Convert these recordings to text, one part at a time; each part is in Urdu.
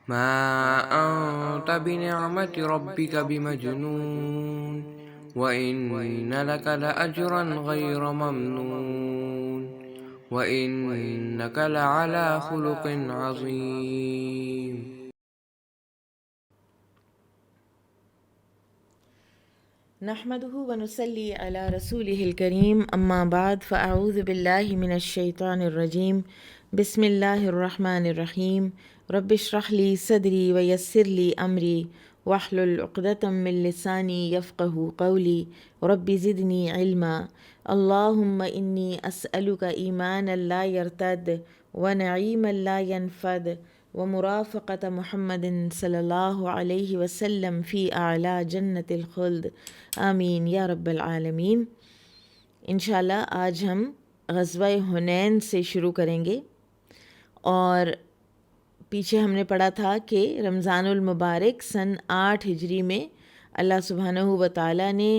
ما أنت بنعمة ربك بمجنون وإن لك لأجرا غير ممنون وإنك لعلى خلق عظيم. نحمده ونصلي على رسوله الكريم اما بعد فاعوذ بالله من الشيطان الرجيم بسم الله الرحمن الرحيم رب اشرح لي صدري ويسر لي امري واحلل عقدة من لساني يفقه قولي رب زدني علما اللهم اني اسالك ايمانا لا يرتد ونعيما لا ينفد ومرافقة محمد صلی اللہ علیہ وسلم فی اعلیٰ جنت الخلد آمین یا رب العالمین۔ انشاءاللہ آج ہم غزوہ حنین سے شروع کریں گے، اور پیچھے ہم نے پڑھا تھا کہ رمضان المبارک سن 8 ہجری میں اللہ سبحانہ و تعالیٰ نے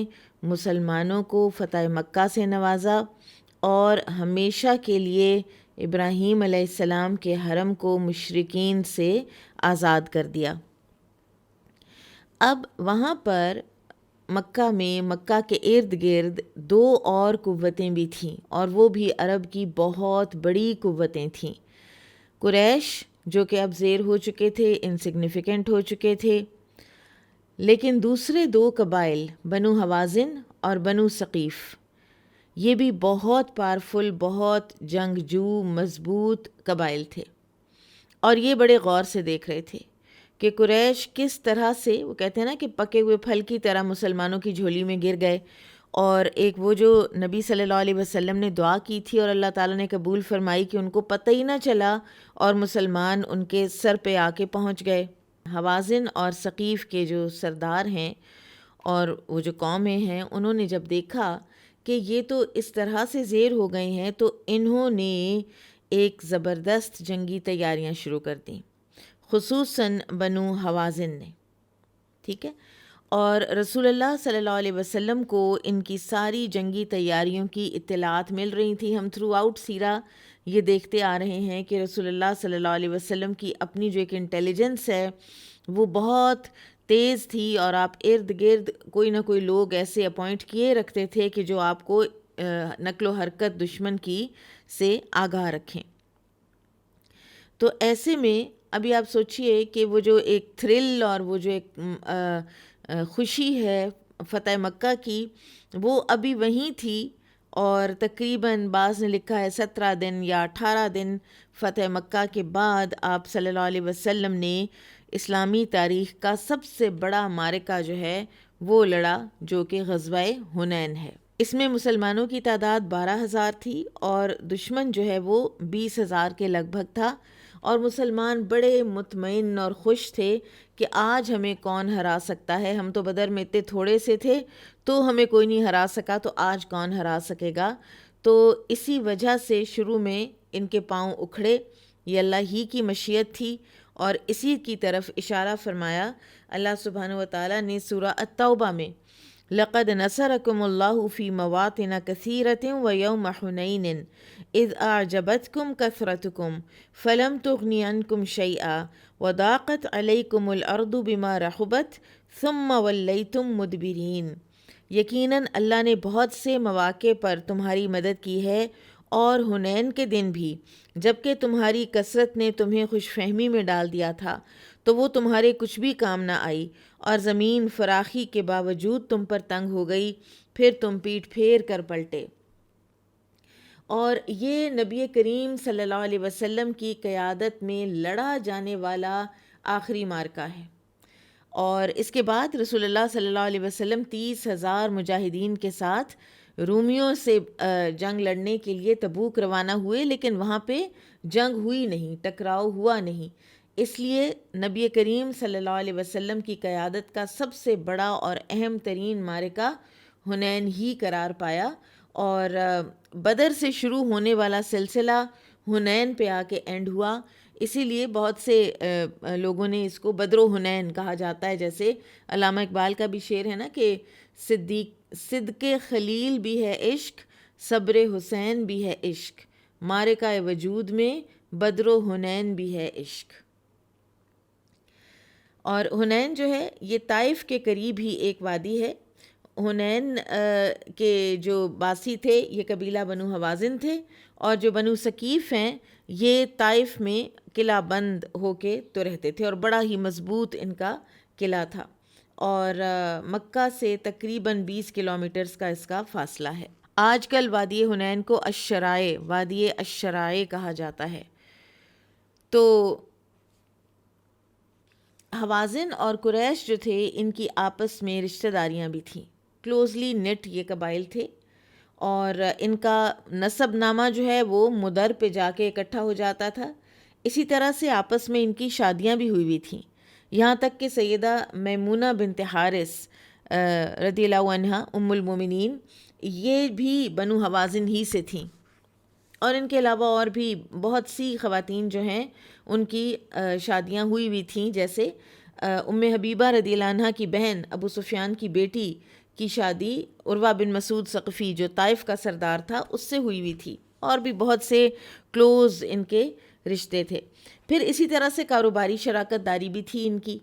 مسلمانوں کو فتح مکہ سے نوازا اور ہمیشہ کے لیے ابراہیم علیہ السلام کے حرم کو مشرکین سے آزاد کر دیا۔ اب وہاں پر مکہ میں، مکہ کے ارد گرد 2 اور قوتیں بھی تھیں، اور وہ بھی عرب کی بہت بڑی قوتیں تھیں۔ قریش جو کہ اب زیر ہو چکے تھے، انسگنیفیکنٹ ہو چکے تھے، لیکن دوسرے 2 قبائل بنو حوازن اور بنو ثقیف، یہ بھی بہت پاورفل، بہت جنگجو مضبوط قبائل تھے، اور یہ بڑے غور سے دیکھ رہے تھے کہ قریش کس طرح سے، وہ کہتے ہیں نا کہ پکے ہوئے پھل کی طرح مسلمانوں کی جھولی میں گر گئے، اور ایک وہ جو نبی صلی اللہ علیہ وسلم نے دعا کی تھی اور اللہ تعالیٰ نے قبول فرمائی کہ ان کو پتہ ہی نہ چلا اور مسلمان ان کے سر پہ آ کے پہنچ گئے۔ حوازن اور ثقیف کے جو سردار ہیں اور وہ جو قومیں ہیں، انہوں نے جب دیکھا کہ یہ تو اس طرح سے زیر ہو گئے ہیں، تو انہوں نے ایک زبردست جنگی تیاریاں شروع کر دیں، خصوصاً بنو حوازن نے، ٹھیک ہے۔ اور رسول اللہ صلی اللہ علیہ وسلم کو ان کی ساری جنگی تیاریوں کی اطلاعات مل رہی تھی۔ ہم تھرو آؤٹ سیرہ یہ دیکھتے آ رہے ہیں کہ رسول اللہ صلی اللہ علیہ وسلم کی اپنی جو ایک انٹیلیجنس ہے وہ بہت تیز تھی، اور آپ ارد گرد کوئی نہ کوئی لوگ ایسے اپوائنٹ کیے رکھتے تھے کہ جو آپ کو نقل و حرکت دشمن کی سے آگاہ رکھیں۔ تو ایسے میں ابھی آپ سوچئے کہ وہ جو ایک تھرل اور وہ جو ایک خوشی ہے فتح مکہ کی، وہ ابھی وہیں تھی، اور تقریباً بعض نے لکھا ہے 17 دن یا 18 دن فتح مکہ کے بعد آپ صلی اللہ علیہ وسلم نے اسلامی تاریخ کا سب سے بڑا معرکہ جو ہے وہ لڑا، جو کہ غزوہ حنین ہے۔ اس میں مسلمانوں کی تعداد 12,000 تھی، اور دشمن جو ہے وہ 20,000 کے لگ بھگ تھا، اور مسلمان بڑے مطمئن اور خوش تھے کہ آج ہمیں کون ہرا سکتا ہے، ہم تو بدر میں اتنے تھوڑے سے تھے تو ہمیں کوئی نہیں ہرا سکا، تو آج کون ہرا سکے گا۔ تو اسی وجہ سے شروع میں ان کے پاؤں اکھڑے، یہ اللہ ہی کی مشیت تھی، اور اسی کی طرف اشارہ فرمایا اللہ سبحانہ و تعالیٰ نے سورہ التوبہ میں، لقد نصرکم اللہ فی مواطن کثیرۃ ویوم حنین اذ اعجبتکم کثرتکم فلم تغن عنکم شیئا وضاقت علیکم الارض بما رحبت ثم ولیتم مدبرین۔ یقیناً اللہ نے بہت سے مواقع پر تمہاری مدد کی ہے، اور حنین کے دن بھی، جبکہ تمہاری کثرت نے تمہیں خوش فہمی میں ڈال دیا تھا، تو وہ تمہارے کچھ بھی کام نہ آئی، اور زمین فراخی کے باوجود تم پر تنگ ہو گئی، پھر تم پیٹھ پھیر کر پلٹے۔ اور یہ نبی کریم صلی اللہ علیہ وسلم کی قیادت میں لڑا جانے والا آخری معرکہ ہے، اور اس کے بعد رسول اللہ صلی اللہ علیہ وسلم 30,000 مجاہدین کے ساتھ رومیوں سے جنگ لڑنے کے لیے تبوک روانہ ہوئے، لیکن وہاں پہ جنگ ہوئی نہیں، ٹکراؤ ہوا نہیں، اس لیے نبی کریم صلی اللہ علیہ وسلم کی قیادت کا سب سے بڑا اور اہم ترین معرکہ حنین ہی قرار پایا، اور بدر سے شروع ہونے والا سلسلہ حنین پہ آ کے اینڈ ہوا۔ اسی لیے بہت سے لوگوں نے اس کو بدر و حنین کہا جاتا ہے، جیسے علامہ اقبال کا بھی شعر ہے نا کہ صدق خلیل بھی ہے عشق، صبر حسین بھی ہے عشق، معرکہ وجود میں بدر و حنین بھی ہے عشق۔ اور حنین جو ہے یہ طائف کے قریب ہی ایک وادی ہے۔ حنین کے جو باسی تھے یہ قبیلہ بنو حوازن تھے، اور جو بنو ثقیف ہیں یہ طائف میں قلعہ بند ہو کے تو رہتے تھے، اور بڑا ہی مضبوط ان کا قلعہ تھا، اور مکہ سے تقریباً 20 کلومیٹرز کا اس کا فاصلہ ہے۔ آج کل وادی حنین کو الشرائع، وادی الشرائع کہا جاتا ہے۔ تو حوازن اور قریش جو تھے ان کی آپس میں رشتہ داریاں بھی تھیں، کلوزلی نٹ یہ قبائل تھے، اور ان کا نسب نامہ جو ہے وہ مدر پہ جا کے اکٹھا ہو جاتا تھا۔ اسی طرح سے آپس میں ان کی شادیاں بھی ہوئی تھیں، یہاں تک کہ سیدہ میمونہ بنت حارث رضی اللہ عنہا ام المومنین یہ بھی بنو حوازن ہی سے تھیں، اور ان کے علاوہ اور بھی بہت سی خواتین جو ہیں ان کی شادیاں ہوئی تھیں، جیسے ام حبیبہ رضی اللہ عنہ کی بہن ابو سفیان کی بیٹی کی شادی عروہ بن مسعود ثقفی جو طائف کا سردار تھا اس سے ہوئی تھی، اور بھی بہت سے کلوز ان کے رشتے تھے۔ پھر اسی طرح سے کاروباری شراکت داری بھی تھی ان کی۔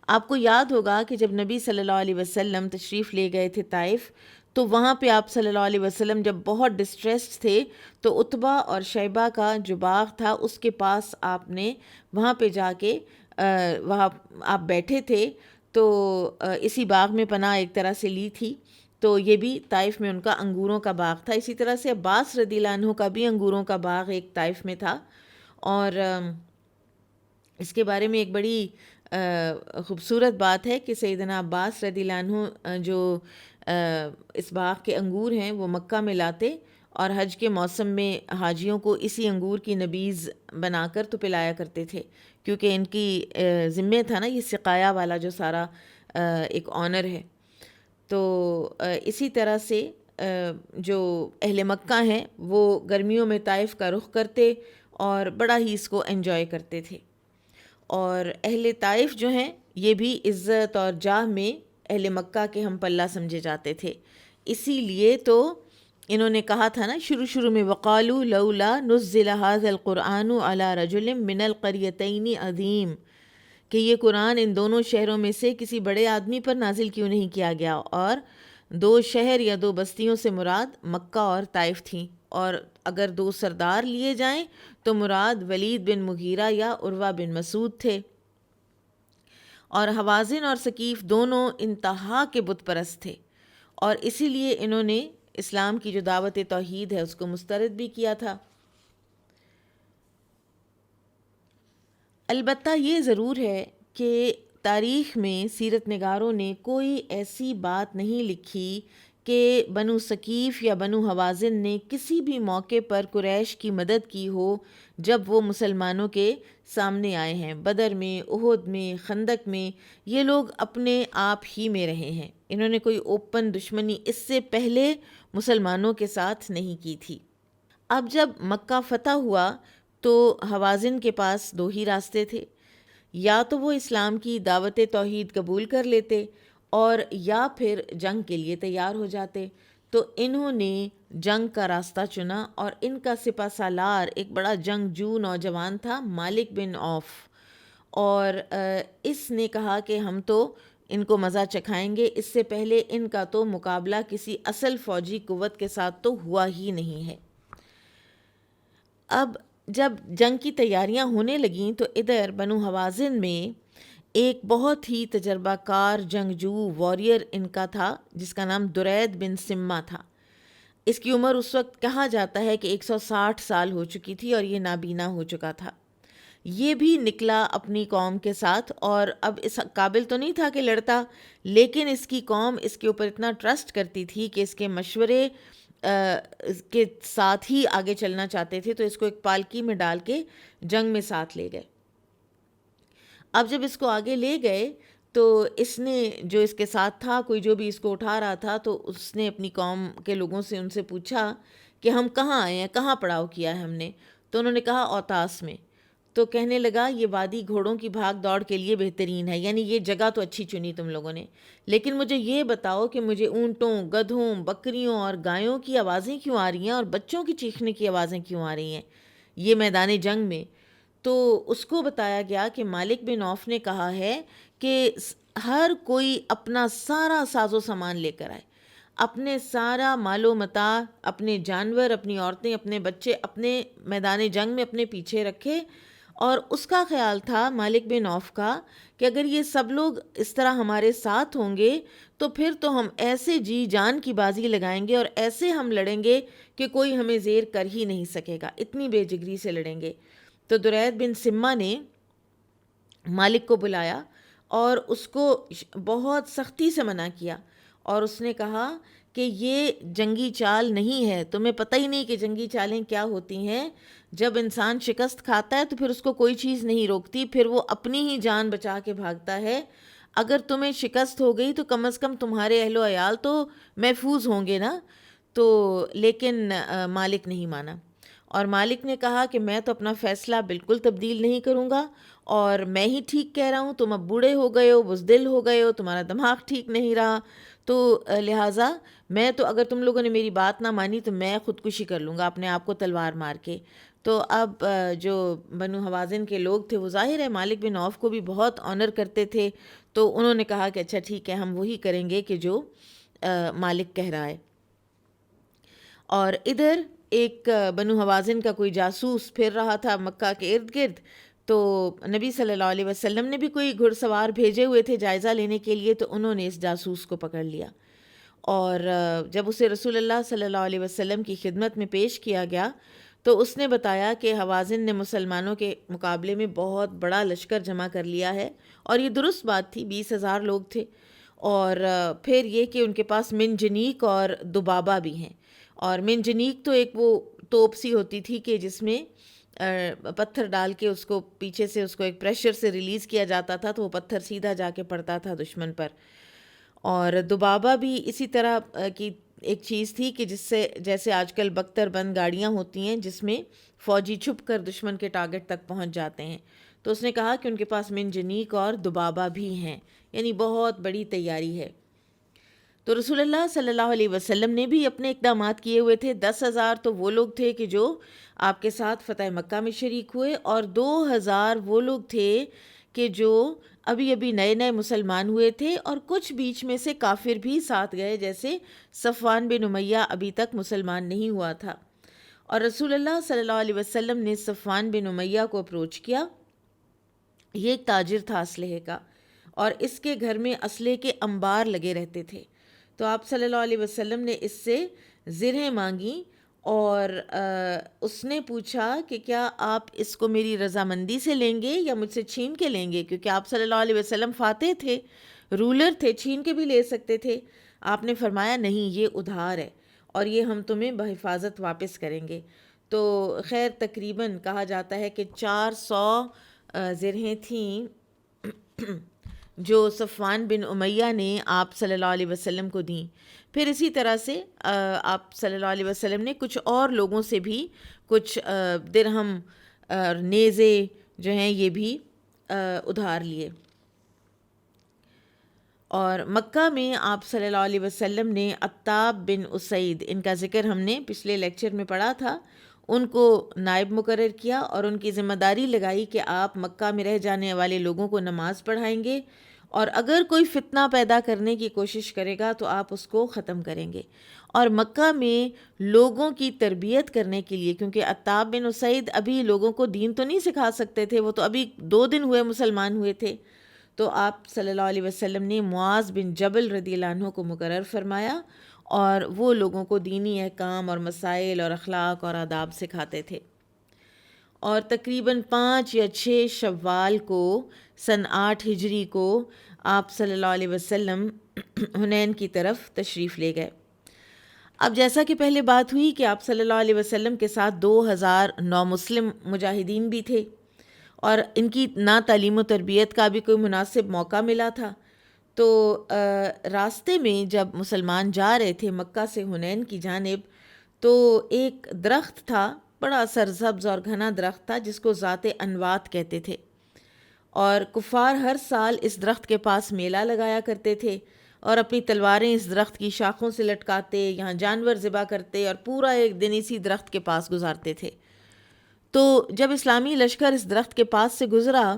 آپ کو یاد ہوگا کہ جب نبی صلی اللہ علیہ وسلم تشریف لے گئے تھے طائف، تو وہاں پہ آپ صلی اللہ علیہ وسلم جب بہت ڈسٹریسڈ تھے تو عتبہ اور شیبہ کا جو باغ تھا اس کے پاس آپ نے وہاں پہ جا کے وہاں آپ بیٹھے تھے، تو اسی باغ میں پناہ ایک طرح سے لی تھی۔ تو یہ بھی طائف میں ان کا انگوروں کا باغ تھا۔ اسی طرح سے عباس رضی اللہ عنہ کا بھی انگوروں کا باغ ایک طائف میں تھا، اور اس کے بارے میں ایک بڑی خوبصورت بات ہے کہ سیدنا عباس رضی اللہ عنہ جو اس باغ کے انگور ہیں وہ مکہ میں لاتے، اور حج کے موسم میں حاجیوں کو اسی انگور کی نبیذ بنا کر تو پلایا کرتے تھے، کیونکہ ان کی ذمہ تھا نا یہ سقایا والا جو سارا ایک آنر ہے۔ تو اسی طرح سے جو اہل مکہ ہیں وہ گرمیوں میں طائف کا رخ کرتے اور بڑا ہی اس کو انجوائے کرتے تھے، اور اہل طائف جو ہیں یہ بھی عزت اور جاہ میں اہل مکہ کے ہم پلہ سمجھے جاتے تھے۔ اسی لیے تو انہوں نے کہا تھا نا شروع میں وقالوا لولا نزل هذا القرآن على رجل من القريتين عظیم، کہ یہ قرآن ان دونوں شہروں میں سے کسی بڑے آدمی پر نازل کیوں نہیں کیا گیا، اور 2 شہر یا 2 بستیوں سے مراد مکہ اور طائف تھیں، اور اگر 2 سردار لیے جائیں تو مراد ولید بن مغیرہ یا عروہ بن مسعود تھے۔ اور حوازن اور ثقیف دونوں انتہا کے بت پرست تھے، اور اسی لیے انہوں نے اسلام کی جو دعوت توحید ہے اس کو مسترد بھی کیا تھا۔ البتہ یہ ضرور ہے کہ تاریخ میں سیرت نگاروں نے کوئی ایسی بات نہیں لکھی کہ بنو ثقیف یا بنو حوازن نے کسی بھی موقع پر قریش کی مدد کی ہو جب وہ مسلمانوں کے سامنے آئے ہیں۔ بدر میں، احد میں، خندق میں یہ لوگ اپنے آپ ہی میں رہے ہیں، انہوں نے کوئی اوپن دشمنی اس سے پہلے مسلمانوں کے ساتھ نہیں کی تھی۔ اب جب مکہ فتح ہوا تو حوازن کے پاس 2 ہی راستے تھے، یا تو وہ اسلام کی دعوت توحید قبول کر لیتے اور یا پھر جنگ کے لیے تیار ہو جاتے۔ تو انہوں نے جنگ کا راستہ چنا، اور ان کا سپہ سالار ایک بڑا جنگجو نوجوان تھا مالک بن عوف، اور اس نے کہا کہ ہم تو ان کو مزہ چکھائیں گے، اس سے پہلے ان کا تو مقابلہ کسی اصل فوجی قوت کے ساتھ تو ہوا ہی نہیں ہے۔ اب جب جنگ کی تیاریاں ہونے لگیں تو ادھر بنو حوازن میں ایک بہت ہی تجربہ کار جنگجو واریر ان کا تھا جس کا نام درید بن سمہ تھا۔ اس کی عمر اس وقت کہا جاتا ہے کہ 160 سال ہو چکی تھی، اور یہ نابینا ہو چکا تھا۔ یہ بھی نکلا اپنی قوم کے ساتھ، اور اب اس قابل تو نہیں تھا کہ لڑتا، لیکن اس کی قوم اس کے اوپر اتنا ٹرسٹ کرتی تھی کہ اس کے مشورے کے ساتھ ہی آگے چلنا چاہتے تھے، تو اس کو ایک پالکی میں ڈال کے جنگ میں ساتھ لے گئے۔ اب جب اس کو آگے لے گئے تو اس نے جو اس کے ساتھ تھا، کوئی جو بھی اس کو اٹھا رہا تھا، تو اس نے اپنی قوم کے لوگوں سے ان سے پوچھا کہ ہم کہاں آئے ہیں، کہاں پڑاؤ کیا ہے ہم نے؟ تو انہوں نے کہا اوتاس میں۔ تو کہنے لگا یہ وادی گھوڑوں کی بھاگ دوڑ کے لیے بہترین ہے، یعنی یہ جگہ تو اچھی چنی تم لوگوں نے، لیکن مجھے یہ بتاؤ کہ مجھے اونٹوں، گدھوں، بکریوں اور گایوں کی آوازیں کیوں آ رہی ہیں اور بچوں کی چیخنے کی آوازیں کیوں آ رہی ہیں یہ میدان جنگ میں؟ تو اس کو بتایا گیا کہ مالک بن عوف نے کہا ہے کہ ہر کوئی اپنا سارا ساز و سامان لے کر آئے، اپنے سارا مال و متاع، اپنے جانور، اپنی عورتیں، اپنے بچے اپنے میدان جنگ میں اپنے پیچھے رکھے۔ اور اس کا خیال تھا مالک بن عوف کا کہ اگر یہ سب لوگ اس طرح ہمارے ساتھ ہوں گے تو پھر تو ہم ایسے جی جان کی بازی لگائیں گے اور ایسے ہم لڑیں گے کہ کوئی ہمیں زیر کر ہی نہیں سکے گا، اتنی بے جگری سے لڑیں گے۔ تو درید بن سمہ نے مالک کو بلایا اور اس کو بہت سختی سے منع کیا، اور اس نے کہا کہ یہ جنگی چال نہیں ہے، تمہیں پتہ ہی نہیں کہ جنگی چالیں کیا ہوتی ہیں۔ جب انسان شکست کھاتا ہے تو پھر اس کو کوئی چیز نہیں روکتی، پھر وہ اپنی ہی جان بچا کے بھاگتا ہے۔ اگر تمہیں شکست ہو گئی تو کم از کم تمہارے اہل و عیال تو محفوظ ہوں گے نا۔ تو لیکن مالک نہیں مانا، اور مالک نے کہا کہ میں تو اپنا فیصلہ بالکل تبدیل نہیں کروں گا، اور میں ہی ٹھیک کہہ رہا ہوں، تم اب بوڑھے ہو گئے ہو، بزدل ہو گئے ہو، تمہارا دماغ ٹھیک نہیں رہا، تو لہٰذا میں تو اگر تم لوگوں نے میری بات نہ مانی تو میں خودکشی کر لوں گا اپنے آپ کو تلوار مار کے۔ تو اب جو بنو حوازن کے لوگ تھے وہ ظاہر ہے مالک بن عوف کو بھی بہت آنر کرتے تھے، تو انہوں نے کہا کہ اچھا ٹھیک ہے، ہم وہی کریں گے کہ جو مالک کہہ رہا ہے۔ اور ادھر ایک بنو حوازن کا کوئی جاسوس پھر رہا تھا مکہ کے ارد گرد، تو نبی صلی اللہ علیہ وسلم نے بھی کوئی گھڑ سوار بھیجے ہوئے تھے جائزہ لینے کے لیے، تو انہوں نے اس جاسوس کو پکڑ لیا، اور جب اسے رسول اللہ صلی اللہ علیہ وسلم کی خدمت میں پیش کیا گیا تو اس نے بتایا کہ حوازن نے مسلمانوں کے مقابلے میں بہت بڑا لشکر جمع کر لیا ہے، اور یہ درست بات تھی، 20,000 لوگ تھے، اور پھر یہ کہ ان کے پاس منجنیق اور دبابہ بھی ہیں۔ اور منجنیق تو ایک وہ توپ سی ہوتی تھی کہ جس میں پتھر ڈال کے اس کو پیچھے سے اس کو ایک پریشر سے ریلیز کیا جاتا تھا تو وہ پتھر سیدھا جا کے پڑتا تھا دشمن پر۔ اور دبابہ بھی اسی طرح کی ایک چیز تھی کہ جس سے جیسے آج کل بختر بند گاڑیاں ہوتی ہیں جس میں فوجی چھپ کر دشمن کے ٹارگٹ تک پہنچ جاتے ہیں، تو اس نے کہا کہ ان کے پاس منجنیق اور دبابہ بھی ہیں، یعنی بہت بڑی تیاری ہے۔ تو رسول اللہ صلی اللہ علیہ وسلم نے بھی اپنے اقدامات کیے ہوئے تھے۔ 10,000 تو وہ لوگ تھے کہ جو آپ کے ساتھ فتح مکہ میں شریک ہوئے، اور 2,000 وہ لوگ تھے کہ جو ابھی ابھی نئے نئے مسلمان ہوئے تھے، اور کچھ بیچ میں سے کافر بھی ساتھ گئے، جیسے صفوان بن امیہ ابھی تک مسلمان نہیں ہوا تھا۔ اور رسول اللہ صلی اللہ علیہ وسلم نے صفوان بن امیہ کو اپروچ کیا۔ یہ ایک تاجر تھا اسلحے کا، اور اس کے گھر میں اسلحے کے انبار لگے رہتے تھے، تو آپ صلی اللہ علیہ وسلم نے اس سے زرہیں مانگیں، اور اس نے پوچھا کہ کیا آپ اس کو میری رضامندی سے لیں گے یا مجھ سے چھین کے لیں گے، کیونکہ آپ صلی اللہ علیہ وسلم فاتح تھے، رولر تھے، چھین کے بھی لے سکتے تھے۔ آپ نے فرمایا نہیں، یہ ادھار ہے اور یہ ہم تمہیں بحفاظت واپس کریں گے۔ تو خیر تقریباً کہا جاتا ہے کہ 400 زرہیں تھیں جو صفوان بن امیہ نے آپ صلی اللہ علیہ وسلم کو دیں۔ پھر اسی طرح سے آپ صلی اللہ علیہ وسلم نے کچھ اور لوگوں سے بھی کچھ درہم اور نیزے جو ہیں یہ بھی ادھار لیے۔ اور مکہ میں آپ صلی اللہ علیہ وسلم نے عتاب بن اسید، ان کا ذکر ہم نے پچھلے لیکچر میں پڑھا تھا، ان کو نائب مقرر کیا اور ان کی ذمہ داری لگائی کہ آپ مکہ میں رہ جانے والے لوگوں کو نماز پڑھائیں گے، اور اگر کوئی فتنہ پیدا کرنے کی کوشش کرے گا تو آپ اس کو ختم کریں گے۔ اور مکہ میں لوگوں کی تربیت کرنے کے لیے، کیونکہ عتاب بن اسید ابھی لوگوں کو دین تو نہیں سکھا سکتے تھے، وہ تو ابھی 2 دن ہوئے مسلمان ہوئے تھے، تو آپ صلی اللہ علیہ وسلم نے معاذ بن جبل رضی اللہ عنہ کو مقرر فرمایا، اور وہ لوگوں کو دینی احکام اور مسائل اور اخلاق اور آداب سکھاتے تھے۔ اور تقریباً 5 یا 6 شوال کو سن 8 ہجری کو آپ صلی اللہ علیہ وسلم حنین کی طرف تشریف لے گئے۔ اب جیسا کہ پہلے بات ہوئی کہ آپ صلی اللہ علیہ وسلم کے ساتھ 2,000 نومسلم مجاہدین بھی تھے، اور ان کی نہ تعلیم و تربیت کا بھی کوئی مناسب موقع ملا تھا۔ تو راستے میں جب مسلمان جا رہے تھے مکہ سے حنین کی جانب، تو ایک درخت تھا، بڑا سرسبز اور گھنا درخت تھا جس کو ذات انوات کہتے تھے، اور کفار ہر سال اس درخت کے پاس میلہ لگایا کرتے تھے اور اپنی تلواریں اس درخت کی شاخوں سے لٹکاتے، یہاں جانور ذبح کرتے اور پورا ایک دن اسی درخت کے پاس گزارتے تھے۔ تو جب اسلامی لشکر اس درخت کے پاس سے گزرا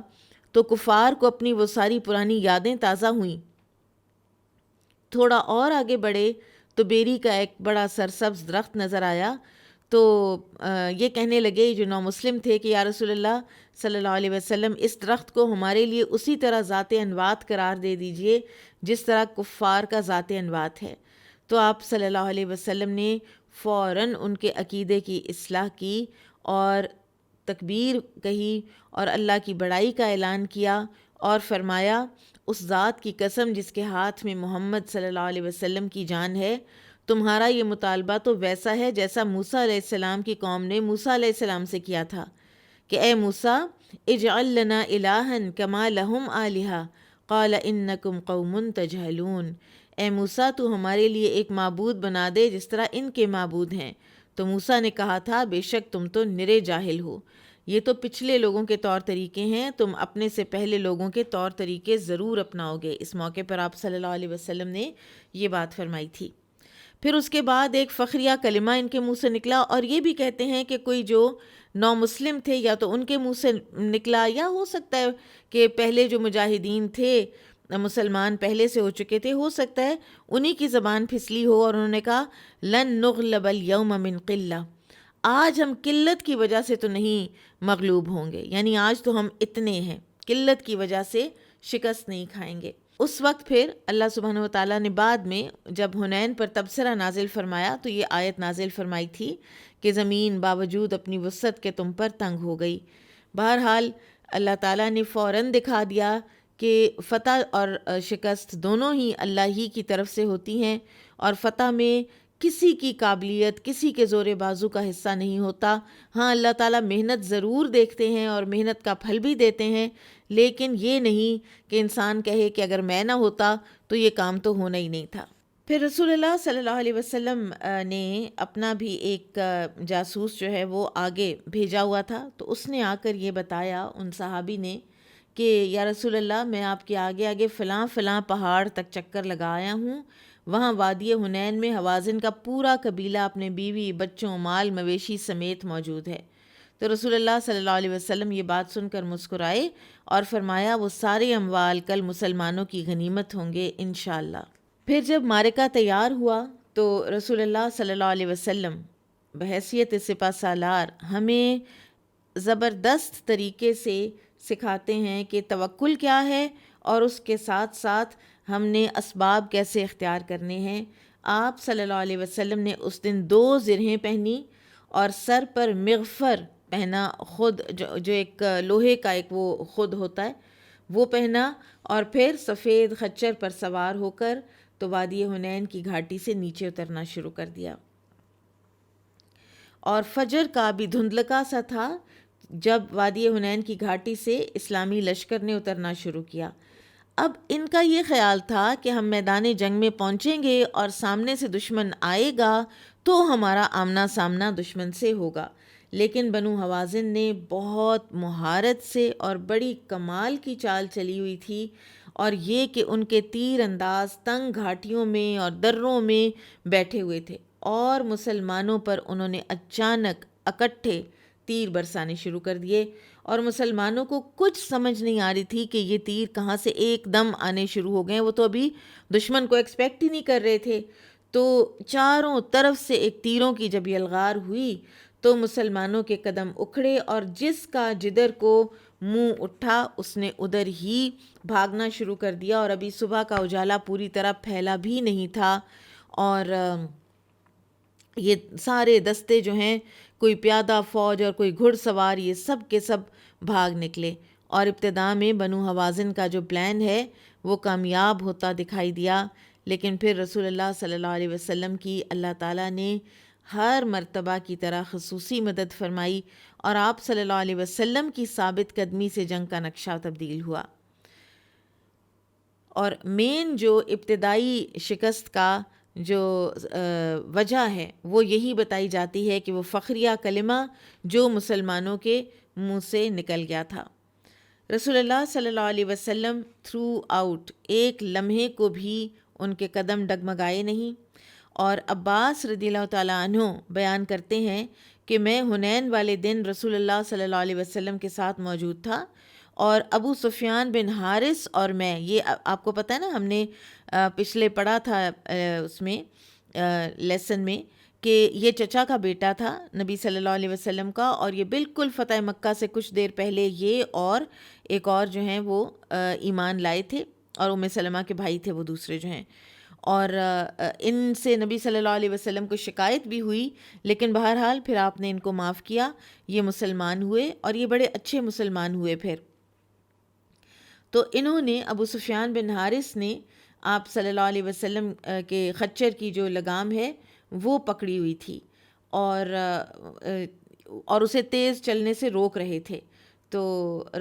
تو کفار کو اپنی وہ ساری پرانی یادیں تازہ ہوئیں۔ تھوڑا اور آگے بڑھے تو بیری کا ایک بڑا سرسبز درخت نظر آیا، تو یہ کہنے لگے جو نامسلم تھے کہ یا رسول اللہ صلی اللہ علیہ وسلم، اس درخت کو ہمارے لیے اسی طرح ذات انوات قرار دے دیجئے جس طرح کفار کا ذات انوات ہے۔ تو آپ صلی اللہ علیہ وسلم نے فوراً ان کے عقیدے کی اصلاح کی اور تکبیر کہی اور اللہ کی بڑائی کا اعلان کیا اور فرمایا اس ذات کی قسم جس کے ہاتھ میں محمد صلی اللہ علیہ وسلم کی جان ہے، تمہارا یہ مطالبہ تو ویسا ہے جیسا موسیٰ علیہ السلام کی قوم نے موسیٰ علیہ السلام سے کیا تھا کہ اے موسیٰ اجعل لنا الہا کما لہم آلہہ قال انکم قوم تجہلون، اے موسیٰ تو ہمارے لیے ایک معبود بنا دے جس طرح ان کے معبود ہیں۔ تو موسیٰ نے کہا تھا بے شک تم تو نرے جاہل ہو، یہ تو پچھلے لوگوں کے طور طریقے ہیں، تم اپنے سے پہلے لوگوں کے طور طریقے ضرور اپناؤ گے۔ اس موقع پر آپ صلی اللہ علیہ وسلم نے یہ بات فرمائی تھی۔ پھر اس کے بعد ایک فخریہ کلمہ ان کے منہ سے نکلا، اور یہ بھی کہتے ہیں کہ کوئی جو نامسلم تھے یا تو ان کے منہ سے نکلا، یا ہو سکتا ہے کہ پہلے جو مجاہدین تھے، مسلمان پہلے سے ہو چکے تھے، ہو سکتا ہے انہی کی زبان پھسلی ہو اور انہوں نے کہا لن نغلب اليوم من قلہ، آج ہم قلت کی وجہ سے تو نہیں مغلوب ہوں گے، یعنی آج تو ہم اتنے ہیں، قلت کی وجہ سے شکست نہیں کھائیں گے۔ اس وقت پھر اللہ سبحانہ وتعالیٰ نے بعد میں جب حنین پر تبصرہ نازل فرمایا تو یہ آیت نازل فرمائی تھی کہ زمین باوجود اپنی وسعت کے تم پر تنگ ہو گئی۔ بہرحال اللہ تعالیٰ نے فوراً دکھا دیا کہ فتح اور شکست دونوں ہی اللہ ہی کی طرف سے ہوتی ہیں، اور فتح میں کسی کی قابلیت، کسی کے زور بازو کا حصہ نہیں ہوتا۔ ہاں اللہ تعالیٰ محنت ضرور دیکھتے ہیں اور محنت کا پھل بھی دیتے ہیں، لیکن یہ نہیں کہ انسان کہے کہ اگر میں نہ ہوتا تو یہ کام تو ہونا ہی نہیں تھا۔ پھر رسول اللہ صلی اللہ علیہ وسلم نے اپنا بھی ایک جاسوس جو ہے وہ آگے بھیجا ہوا تھا، تو اس نے آ کر یہ بتایا ان صحابی نے کہ یا رسول اللہ میں آپ کے آگے آگے فلاں فلاں پہاڑ تک چکر لگا آیا ہوں، وہاں وادی حنین میں حوازن کا پورا قبیلہ اپنے بیوی بچوں مال مویشی سمیت موجود ہے۔ تو رسول اللہ صلی اللہ علیہ وسلم یہ بات سن کر مسکرائے اور فرمایا وہ سارے اموال کل مسلمانوں کی غنیمت ہوں گے انشاءاللہ۔ پھر جب معرکہ تیار ہوا تو رسول اللہ صلی اللہ علیہ وسلم بحیثیت سپہ سالار ہمیں زبردست طریقے سے سکھاتے ہیں کہ توکل کیا ہے اور اس کے ساتھ ساتھ ہم نے اسباب کیسے اختیار کرنے ہیں۔ آپ صلی اللہ علیہ وسلم نے اس دن 2 زرہیں پہنی اور سر پر مغفر پہنا، خود جو ایک لوہے کا ایک وہ خود ہوتا ہے وہ پہنا، اور پھر سفید خچر پر سوار ہو کر تو وادی حنین کی گھاٹی سے نیچے اترنا شروع کر دیا۔ اور فجر کا بھی دھندلکا سا تھا جب وادی حنین کی گھاٹی سے اسلامی لشکر نے اترنا شروع کیا۔ اب ان کا یہ خیال تھا کہ ہم میدان جنگ میں پہنچیں گے اور سامنے سے دشمن آئے گا تو ہمارا آمنا سامنا دشمن سے ہوگا، لیکن بنو حوازن نے بہت مہارت سے اور بڑی کمال کی چال چلی ہوئی تھی، اور یہ کہ ان کے تیر انداز تنگ گھاٹیوں میں اور دروں میں بیٹھے ہوئے تھے، اور مسلمانوں پر انہوں نے اچانک اکٹھے تیر برسانے شروع کر دیے، اور مسلمانوں کو کچھ سمجھ نہیں آ رہی تھی کہ یہ تیر کہاں سے ایک دم آنے شروع ہو گئے، وہ تو ابھی دشمن کو ایکسپیکٹ ہی نہیں کر رہے تھے۔ تو چاروں طرف سے ایک تیروں کی جب یلغار ہوئی تو مسلمانوں کے قدم اکھڑے، اور جس کا جدھر کو منہ اٹھا اس نے ادھر ہی بھاگنا شروع کر دیا، اور ابھی صبح کا اجالا پوری طرح پھیلا بھی نہیں تھا، اور یہ سارے دستے جو ہیں، کوئی پیادہ فوج اور کوئی گھڑ سوار، یہ سب کے سب بھاگ نکلے، اور ابتدا میں بنو حوازن کا جو پلان ہے وہ کامیاب ہوتا دکھائی دیا، لیکن پھر رسول اللہ صلی اللہ علیہ وسلم کی اللہ تعالیٰ نے ہر مرتبہ کی طرح خصوصی مدد فرمائی، اور آپ صلی اللہ علیہ وسلم کی ثابت قدمی سے جنگ کا نقشہ تبدیل ہوا۔ اور مین جو ابتدائی شکست کا جو وجہ ہے وہ یہی بتائی جاتی ہے کہ وہ فخریہ کلمہ جو مسلمانوں کے منہ سے نکل گیا تھا۔ رسول اللہ صلی اللہ علیہ وسلم تھرو آؤٹ ایک لمحے کو بھی ان کے قدم ڈگمگائے نہیں، اور عباس رضی اللہ تعالیٰ عنہ بیان کرتے ہیں کہ میں حنین والے دن رسول اللہ صلی اللہ علیہ وسلم کے ساتھ موجود تھا، اور ابو سفیان بن حارث اور میں، یہ آپ کو پتہ ہے نا، ہم نے پچھلے پڑھا تھا اس میں لیسن میں کہ یہ چچا کا بیٹا تھا نبی صلی اللہ علیہ وسلم کا، اور یہ بالکل فتح مکہ سے کچھ دیر پہلے یہ اور ایک اور جو ہیں وہ ایمان لائے تھے، اور ام سلمہ کے بھائی تھے وہ دوسرے جو ہیں، اور ان سے نبی صلی اللہ علیہ وسلم کو شکایت بھی ہوئی، لیکن بہرحال پھر آپ نے ان کو معاف کیا، یہ مسلمان ہوئے اور یہ بڑے اچھے مسلمان ہوئے پھر۔ تو انہوں نے، ابو سفیان بن حارث نے آپ صلی اللہ علیہ وسلم کے خچر کی جو لگام ہے وہ پکڑی ہوئی تھی، اور اسے تیز چلنے سے روک رہے تھے۔ تو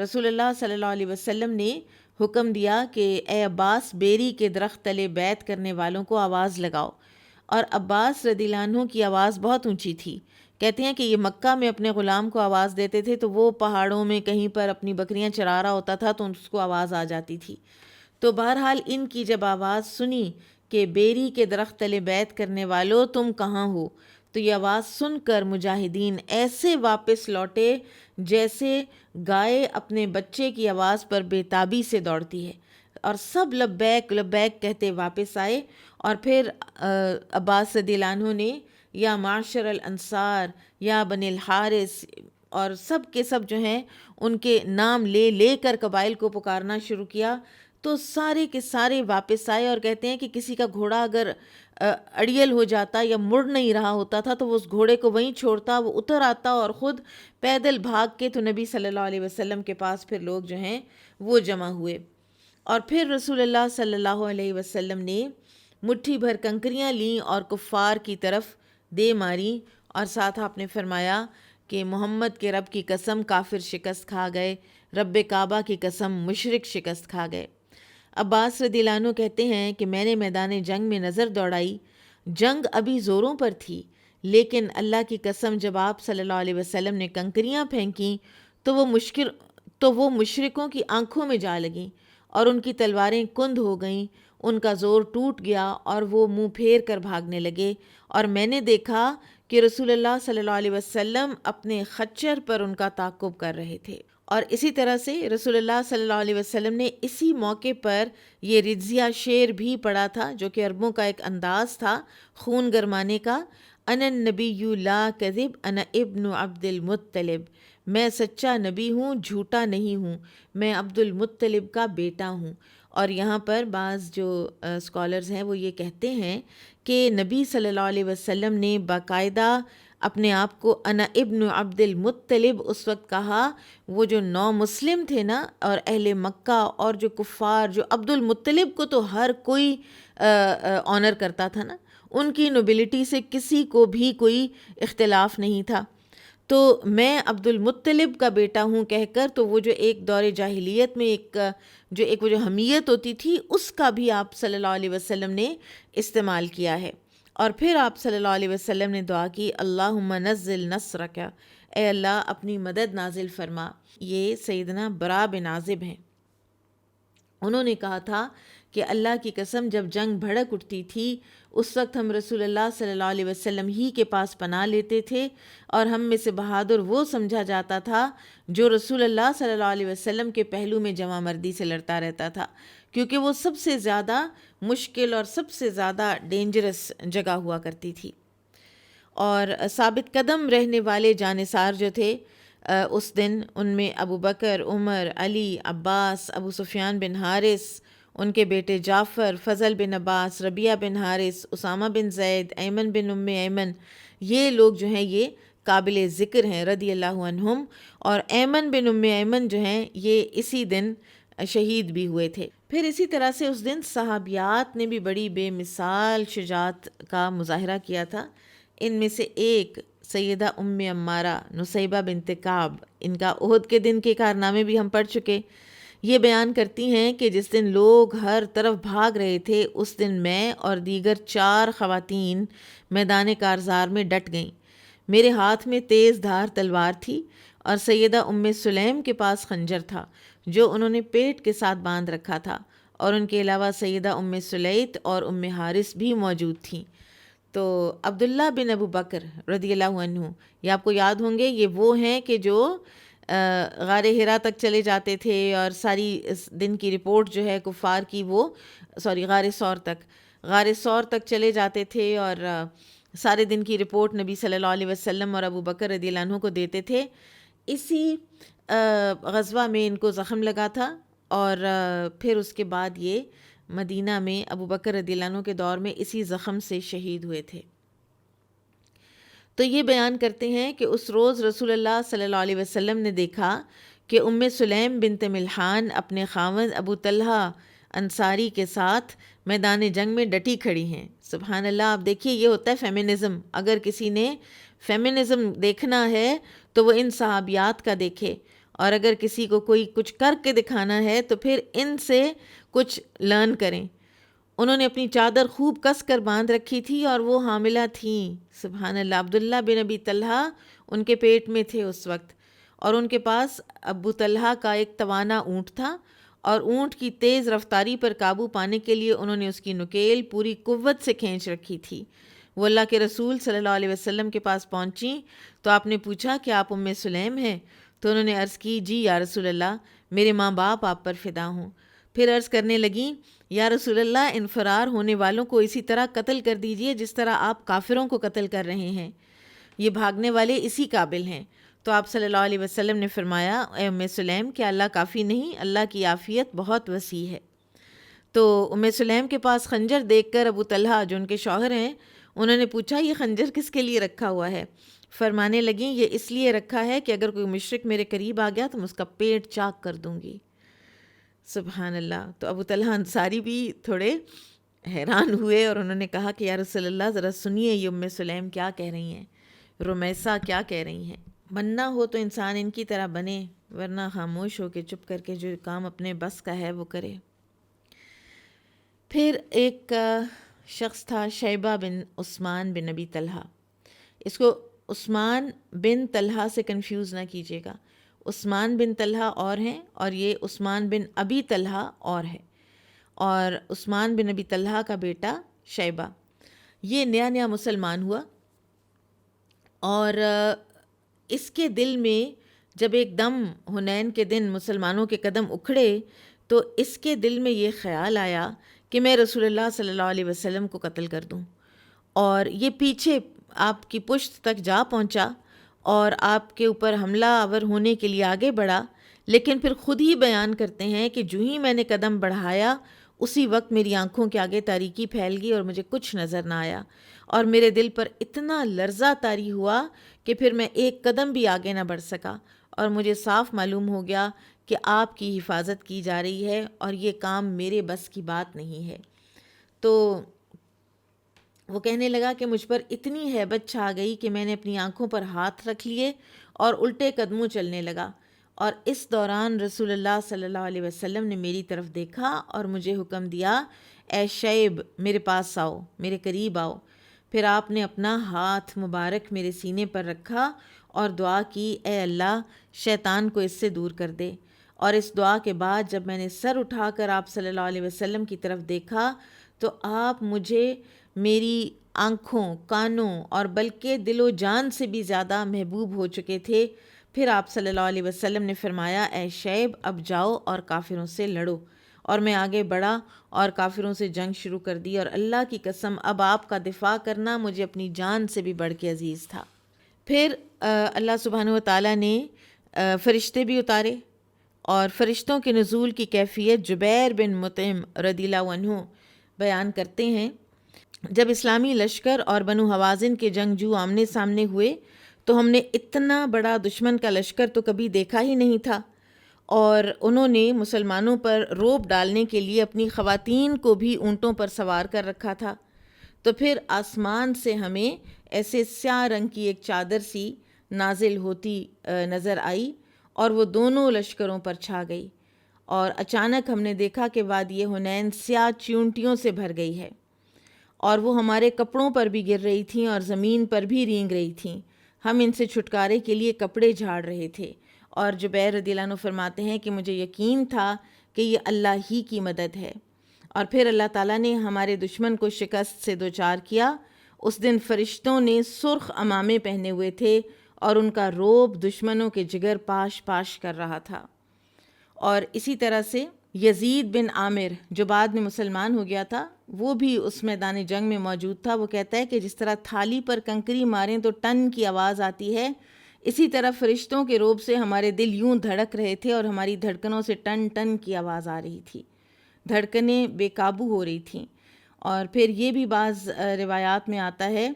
رسول اللہ صلی اللہ علیہ وسلم نے حکم دیا کہ اے عباس، بیری کے درخت تلے بیعت کرنے والوں کو آواز لگاؤ، اور عباس رضی اللہ عنہ کی آواز بہت اونچی تھی۔ کہتے ہیں کہ یہ مکہ میں اپنے غلام کو آواز دیتے تھے تو وہ پہاڑوں میں کہیں پر اپنی بکریاں چرا رہا ہوتا تھا تو اس کو آواز آ جاتی تھی۔ تو بہرحال ان کی جب آواز سنی کہ بیری کے درخت تلے بیعت کرنے والو تم کہاں ہو، تو یہ آواز سن کر مجاہدین ایسے واپس لوٹے جیسے گائے اپنے بچے کی آواز پر بے تابی سے دوڑتی ہے، اور سب لبیک لبیک کہتے واپس آئے۔ اور پھر عباس رضی اللہ عنہ نے یا معاشر الانصار یا بنی الحارث اور سب کے سب جو ہیں ان کے نام لے لے کر قبائل کو پکارنا شروع کیا، تو سارے کے سارے واپس آئے، اور کہتے ہیں کہ کسی کا گھوڑا اگر اڑیل ہو جاتا یا مڑ نہیں رہا ہوتا تھا تو وہ اس گھوڑے کو وہیں چھوڑتا، وہ اتر آتا اور خود پیدل بھاگ کے تو نبی صلی اللہ علیہ وسلم کے پاس پھر لوگ جو ہیں وہ جمع ہوئے۔ اور پھر رسول اللہ صلی اللہ علیہ وسلم نے مٹھی بھر کنکریاں لیں اور کفار کی طرف دے ماری، اور ساتھ آپ نے فرمایا کہ محمد کے رب کی قسم کافر شکست کھا گئے، رب کعبہ کی قسم مشرک شکست کھا گئے۔ عباس رضی اللہ عنہ کہتے ہیں کہ میں نے میدان جنگ میں نظر دوڑائی، جنگ ابھی زوروں پر تھی، لیکن اللہ کی قسم جب آپ صلی اللہ علیہ وسلم نے کنکریاں پھینکیں تو وہ مشرکوں کی آنکھوں میں جا لگیں اور ان کی تلواریں کند ہو گئیں، ان کا زور ٹوٹ گیا اور وہ منہ پھیر کر بھاگنے لگے، اور میں نے دیکھا کہ رسول اللہ صلی اللہ علیہ وسلم اپنے خچر پر ان کا تعاقب کر رہے تھے۔ اور اسی طرح سے رسول اللہ صلی اللہ علیہ وسلم نے اسی موقع پر یہ رجزیہ شعر بھی پڑھا تھا، جو کہ عربوں کا ایک انداز تھا خون گرمانے کا، انا النبی لا کذب انا ابن عبد المطلب، میں سچا نبی ہوں، جھوٹا نہیں ہوں، میں عبد المطلب کا بیٹا ہوں۔ اور یہاں پر بعض جو اسکالرز ہیں وہ یہ کہتے ہیں کہ نبی صلی اللہ علیہ وسلم نے باقاعدہ اپنے آپ کو انا ابن عبد المطلب اس وقت کہا، وہ جو نو مسلم تھے نا اور اہل مکہ اور جو کفار، جو عبد المطلب کو تو ہر کوئی آنر کرتا تھا نا، ان کی نوبلٹی سے کسی کو بھی کوئی اختلاف نہیں تھا، تو میں عبد المطلب کا بیٹا ہوں کہہ کر، تو وہ جو ایک دور جاہلیت میں وہ جو حمیت ہوتی تھی اس کا بھی آپ صلی اللہ علیہ وسلم نے استعمال کیا ہے۔ اور پھر آپ صلی اللہ علیہ وسلم نے دعا کی، اللہم نزل نصرک، اے اللہ اپنی مدد نازل فرما۔ یہ سیدنا برا بن عازب ہیں، انہوں نے کہا تھا کہ اللہ کی قسم جب جنگ بھڑک اٹھتی تھی اس وقت ہم رسول اللہ صلی اللہ علیہ وسلم ہی کے پاس پناہ لیتے تھے، اور ہم میں سے بہادر وہ سمجھا جاتا تھا جو رسول اللہ صلی اللہ علیہ وسلم کے پہلو میں جمع مردی سے لڑتا رہتا تھا، کیونکہ وہ سب سے زیادہ مشکل اور سب سے زیادہ ڈینجرس جگہ ہوا کرتی تھی۔ اور ثابت قدم رہنے والے جانثار جو تھے اس دن، ان میں ابو بکر، عمر، علی، عباس، ابو سفیان بن حارث، ان کے بیٹے جعفر، فضل بن عباس، ربیعہ بن حارث، اسامہ بن زید، ایمن بن ام ایمن، یہ لوگ جو ہیں یہ قابل ذکر ہیں رضی اللہ عنہم، اور ایمن بن ام ایمن جو ہیں یہ اسی دن شہید بھی ہوئے تھے۔ پھر اسی طرح سے اس دن صحابیات نے بھی بڑی بے مثال شجاعت کا مظاہرہ کیا تھا۔ ان میں سے ایک سیدہ ام عمارہ نصیبہ بنت کعب، ان کا احد کے دن کے کارنامے بھی ہم پڑھ چکے۔ یہ بیان کرتی ہیں کہ جس دن لوگ ہر طرف بھاگ رہے تھے اس دن میں اور دیگر 4 خواتین میدان کارزار میں ڈٹ گئیں۔ میرے ہاتھ میں تیز دھار تلوار تھی اور سیدہ ام سلیم کے پاس خنجر تھا جو انہوں نے پیٹ کے ساتھ باندھ رکھا تھا، اور ان کے علاوہ سیدہ ام سلیت اور ام حارث بھی موجود تھیں۔ تو عبداللہ بن ابو بکر رضی اللہ عنہ، یہ آپ کو یاد ہوں گے، یہ وہ ہیں کہ جو غار حرا تک چلے جاتے تھے اور ساری اس دن کی رپورٹ جو ہے کفار کی، وہ غار ثور تک چلے جاتے تھے اور سارے دن کی رپورٹ نبی صلی اللہ علیہ وسلم اور ابو بکر رضی اللہ عنہ کو دیتے تھے۔ اسی غزوہ میں ان کو زخم لگا تھا اور پھر اس کے بعد یہ مدینہ میں ابو بکر رضی اللہ عنہ کے دور میں اسی زخم سے شہید ہوئے تھے۔ تو یہ بیان کرتے ہیں کہ اس روز رسول اللہ صلی اللہ علیہ وسلم نے دیکھا کہ سلیم بنت ملحان اپنے خاوند ابو طلحہ انصاری کے ساتھ میدان جنگ میں ڈٹی کھڑی ہیں۔ سبحان اللہ، آپ دیکھیے یہ ہوتا ہے فیمنزم۔ اگر کسی نے فیمنزم دیکھنا ہے تو وہ ان صحابیات کا دیکھے، اور اگر کسی کو کوئی کچھ کر کے دکھانا ہے تو پھر ان سے کچھ لرن کریں۔ انہوں نے اپنی چادر خوب کس کر باندھ رکھی تھی اور وہ حاملہ تھیں۔ سبحان اللہ، عبداللہ بن ابی طلحہ ان کے پیٹ میں تھے اس وقت، اور ان کے پاس ابو طلحہ کا ایک توانا اونٹ تھا، اور اونٹ کی تیز رفتاری پر قابو پانے کے لیے انہوں نے اس کی نکیل پوری قوت سے کھینچ رکھی تھی۔ وہ اللہ کے رسول صلی اللہ علیہ وسلم کے پاس پہنچیں تو آپ نے پوچھا کہ آپ سلیم ہیں؟ تو انہوں نے عرض کی، جی یا رسول اللہ، میرے ماں باپ آپ پر فدا ہوں۔ پھر عرض کرنے لگیں، یا رسول اللہ، ان فرار ہونے والوں کو اسی طرح قتل کر دیجئے جس طرح آپ کافروں کو قتل کر رہے ہیں، یہ بھاگنے والے اسی قابل ہیں۔ تو آپ صلی اللہ علیہ وسلم نے فرمایا، اے سلیم، کیا اللہ کافی نہیں؟ اللہ کی عافیت بہت وسیع ہے۔ تو سلیم کے پاس خنجر دیکھ کر ابو طلحہ جو ان کے شوہر ہیں، انہوں نے پوچھا، یہ خنجر کس کے لیے رکھا ہوا ہے؟ فرمانے لگیں، یہ اس لیے رکھا ہے کہ اگر کوئی مشرک میرے قریب آ گیا تو میں اس کا پیٹ چاک کر دوں گی۔ سبحان اللہ۔ تو ابو طلحہ انصاری بھی تھوڑے حیران ہوئے اور انہوں نے کہا کہ یا رسول اللہ، ذرا سنیے یہ سلیم کیا کہہ رہی ہیں، رمیسہ کیا کہہ رہی ہیں۔ بننا ہو تو انسان ان کی طرح بنے، ورنہ خاموش ہو کے چپ کر کے جو کام اپنے بس کا ہے وہ کرے۔ پھر ایک شخص تھا شیبہ بن عثمان بن ابی طلحہ، اس کو عثمان بن طلحہ سے کنفیوز نہ کیجیے گا، عثمان بن طلحہ اور ہیں اور یہ عثمان بن ابی طلحہ اور ہے، اور عثمان بن ابی طلحہ کا بیٹا شیبہ یہ نیا نیا مسلمان ہوا، اور اس کے دل میں جب ایک دم حنین کے دن مسلمانوں کے قدم اکھڑے تو اس کے دل میں یہ خیال آیا کہ میں رسول اللہ صلی اللہ علیہ وسلم کو قتل کر دوں، اور یہ پیچھے آپ کی پشت تک جا پہنچا اور آپ کے اوپر حملہ آور ہونے کے لیے آگے بڑھا، لیکن پھر خود ہی بیان کرتے ہیں کہ جو ہی میں نے قدم بڑھایا اسی وقت میری آنکھوں کے آگے تاریکی پھیل گئی اور مجھے کچھ نظر نہ آیا، اور میرے دل پر اتنا لرزہ طاری ہوا کہ پھر میں ایک قدم بھی آگے نہ بڑھ سکا، اور مجھے صاف معلوم ہو گیا کہ آپ کی حفاظت کی جا رہی ہے اور یہ کام میرے بس کی بات نہیں ہے۔ تو وہ کہنے لگا کہ مجھ پر اتنی ہیبت چھا گئی کہ میں نے اپنی آنکھوں پر ہاتھ رکھ لیے اور الٹے قدموں چلنے لگا، اور اس دوران رسول اللہ صلی اللہ علیہ وسلم نے میری طرف دیکھا اور مجھے حکم دیا، اے شیب، میرے پاس آؤ، میرے قریب آؤ۔ پھر آپ نے اپنا ہاتھ مبارک میرے سینے پر رکھا اور دعا کی، اے اللہ، شیطان کو اس سے دور کر دے۔ اور اس دعا کے بعد جب میں نے سر اٹھا کر آپ صلی اللہ علیہ وسلم کی طرف دیکھا تو آپ مجھے میری آنکھوں، کانوں اور بلکہ دل و جان سے بھی زیادہ محبوب ہو چکے تھے۔ پھر آپ صلی اللہ علیہ وسلم نے فرمایا، اے شیب، اب جاؤ اور کافروں سے لڑو، اور میں آگے بڑھا اور کافروں سے جنگ شروع کر دی، اور اللہ کی قسم اب آپ کا دفاع کرنا مجھے اپنی جان سے بھی بڑھ کے عزیز تھا۔ پھر اللہ سبحانہ و تعالیٰ نے فرشتے بھی اتارے، اور فرشتوں کے نزول کی کیفیت جبیر بن مطعم رضی اللہ عنہ بیان کرتے ہیں، جب اسلامی لشکر اور بنو حوازن کے جنگجو آمنے سامنے ہوئے تو ہم نے اتنا بڑا دشمن کا لشکر تو کبھی دیکھا ہی نہیں تھا، اور انہوں نے مسلمانوں پر رعب ڈالنے کے لیے اپنی خواتین کو بھی اونٹوں پر سوار کر رکھا تھا۔ تو پھر آسمان سے ہمیں ایسے سیاہ رنگ کی ایک چادر سی نازل ہوتی نظر آئی اور وہ دونوں لشکروں پر چھا گئی، اور اچانک ہم نے دیکھا کہ وادی حنین سیاہ چیونٹیوں سے بھر گئی ہے، اور وہ ہمارے کپڑوں پر بھی گر رہی تھیں اور زمین پر بھی رینگ رہی تھیں۔ ہم ان سے چھٹکارے کے لیے کپڑے جھاڑ رہے تھے، اور جبیر رضی اللہ عنہ فرماتے ہیں کہ مجھے یقین تھا کہ یہ اللہ ہی کی مدد ہے۔ اور پھر اللہ تعالیٰ نے ہمارے دشمن کو شکست سے دوچار کیا، اس دن فرشتوں نے سرخ عمامے پہنے ہوئے تھے اور ان کا روب دشمنوں کے جگر پاش پاش کر رہا تھا۔ اور اسی طرح سے یزید بن عامر جو بعد میں مسلمان ہو گیا تھا، وہ بھی اس میدان جنگ میں موجود تھا۔ وہ کہتا ہے کہ جس طرح تھالی پر کنکری ماریں تو ٹن کی آواز آتی ہے، اسی طرح فرشتوں کے روب سے ہمارے دل یوں دھڑک رہے تھے اور ہماری دھڑکنوں سے ٹن ٹن کی آواز آ رہی تھی، دھڑکنیں بے قابو ہو رہی تھیں۔ اور پھر یہ بھی بعض روایات میں آتا ہے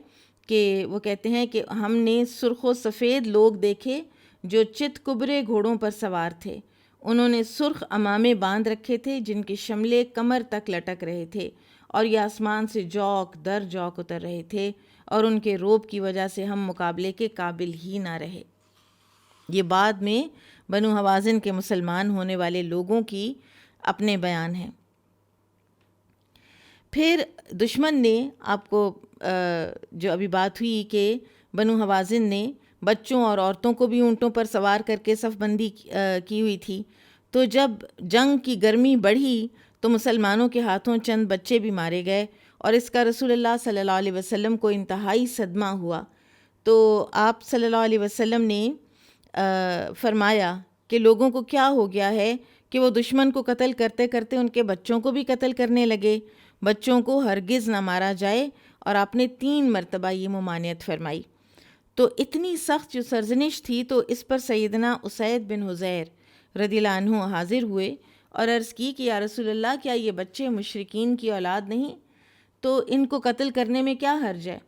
کہ وہ کہتے ہیں کہ ہم نے سرخ و سفید لوگ دیکھے جو چت کبرے گھوڑوں پر سوار تھے، انہوں نے سرخ عمامے باندھ رکھے تھے جن کے شملے کمر تک لٹک رہے تھے، اور یہ آسمان سے جوک در جوک اتر رہے تھے، اور ان کے روب کی وجہ سے ہم مقابلے کے قابل ہی نہ رہے۔ یہ بعد میں بنو حوازن کے مسلمان ہونے والے لوگوں کی اپنے بیان ہیں۔ پھر دشمن نے آپ کو جو ابھی بات ہوئی کہ بنو حوازن نے بچوں اور عورتوں کو بھی اونٹوں پر سوار کر کے صف بندی کی ہوئی تھی، تو جب جنگ کی گرمی بڑھی تو مسلمانوں کے ہاتھوں چند بچے بھی مارے گئے، اور اس کا رسول اللہ صلی اللہ علیہ وسلم کو انتہائی صدمہ ہوا۔ تو آپ صلی اللہ علیہ وسلم نے فرمایا کہ لوگوں کو کیا ہو گیا ہے کہ وہ دشمن کو قتل کرتے کرتے ان کے بچوں کو بھی قتل کرنے لگے، بچوں کو ہرگز نہ مارا جائے، اور آپ نے 3 مرتبہ یہ ممانعت فرمائی۔ تو اتنی سخت جو سرزنش تھی، تو اس پر سیدنا اسید بن حضیر رضی اللہ عنہ حاضر ہوئے اور عرض کی کہ یا رسول اللہ، کیا یہ بچے مشرکین کی اولاد نہیں؟ تو ان کو قتل کرنے میں کیا حرج ہے؟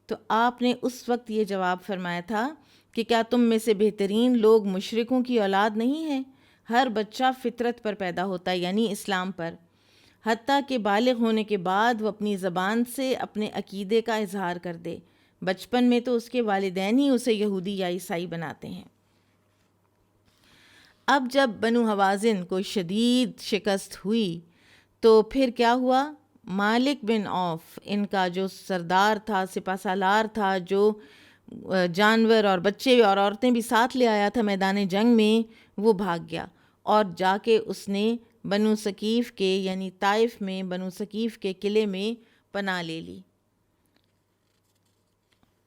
تو آپ نے اس وقت یہ جواب فرمایا تھا کہ کیا تم میں سے بہترین لوگ مشرکوں کی اولاد نہیں ہیں؟ ہر بچہ فطرت پر پیدا ہوتا ہے، یعنی اسلام پر، حتیٰ کہ بالغ ہونے کے بعد وہ اپنی زبان سے اپنے عقیدے کا اظہار کر دے، بچپن میں تو اس کے والدین ہی اسے یہودی یا عیسائی بناتے ہیں۔ اب جب بنو حوازن کو شدید شکست ہوئی تو پھر کیا ہوا؟ مالک بن عوف، ان کا جو سردار تھا، سپہ سالار تھا، جو جانور اور بچے اور عورتیں بھی ساتھ لے آیا تھا میدان جنگ میں، وہ بھاگ گیا اور جا کے اس نے بنو ثقیف کے یعنی طائف میں بنو ثقیف کے قلعے میں پناہ لے لی۔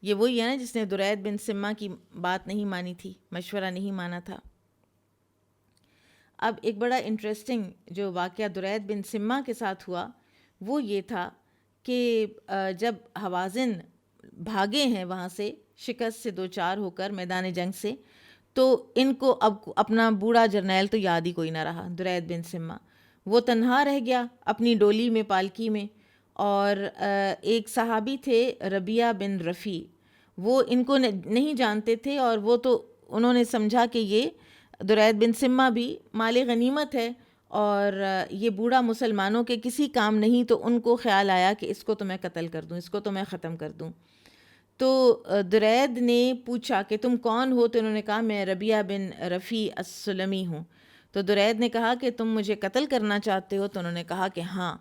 یہ وہی ہے نا جس نے درید بن سمہ کی بات نہیں مانی تھی، مشورہ نہیں مانا تھا۔ اب ایک بڑا انٹرسٹنگ جو واقعہ درید بن سمہ کے ساتھ ہوا وہ یہ تھا کہ جب حوازن بھاگے ہیں وہاں سے شکست سے دوچار ہو کر میدان جنگ سے، تو ان کو اب اپنا بوڑھا جرنیل تو یاد ہی کوئی نہ رہا، درید بن سمہ وہ تنہا رہ گیا اپنی ڈولی میں، پالکی میں، اور ایک صحابی تھے ربیعہ بن رفیع، وہ ان کو نہیں جانتے تھے، اور وہ تو انہوں نے سمجھا کہ یہ درید بن سمہ بھی مال غنیمت ہے اور یہ بوڑھا مسلمانوں کے کسی کام نہیں، تو ان کو خیال آیا کہ اس کو تو میں قتل کر دوں، اس کو تو میں ختم کر دوں۔ تو درید نے پوچھا کہ تم کون ہو؟ تو انہوں نے کہا میں ربیعہ بن رفیع السلمی ہوں۔ تو درید نے کہا کہ تم مجھے قتل کرنا چاہتے ہو؟ تو انہوں نے کہا کہ ہاں۔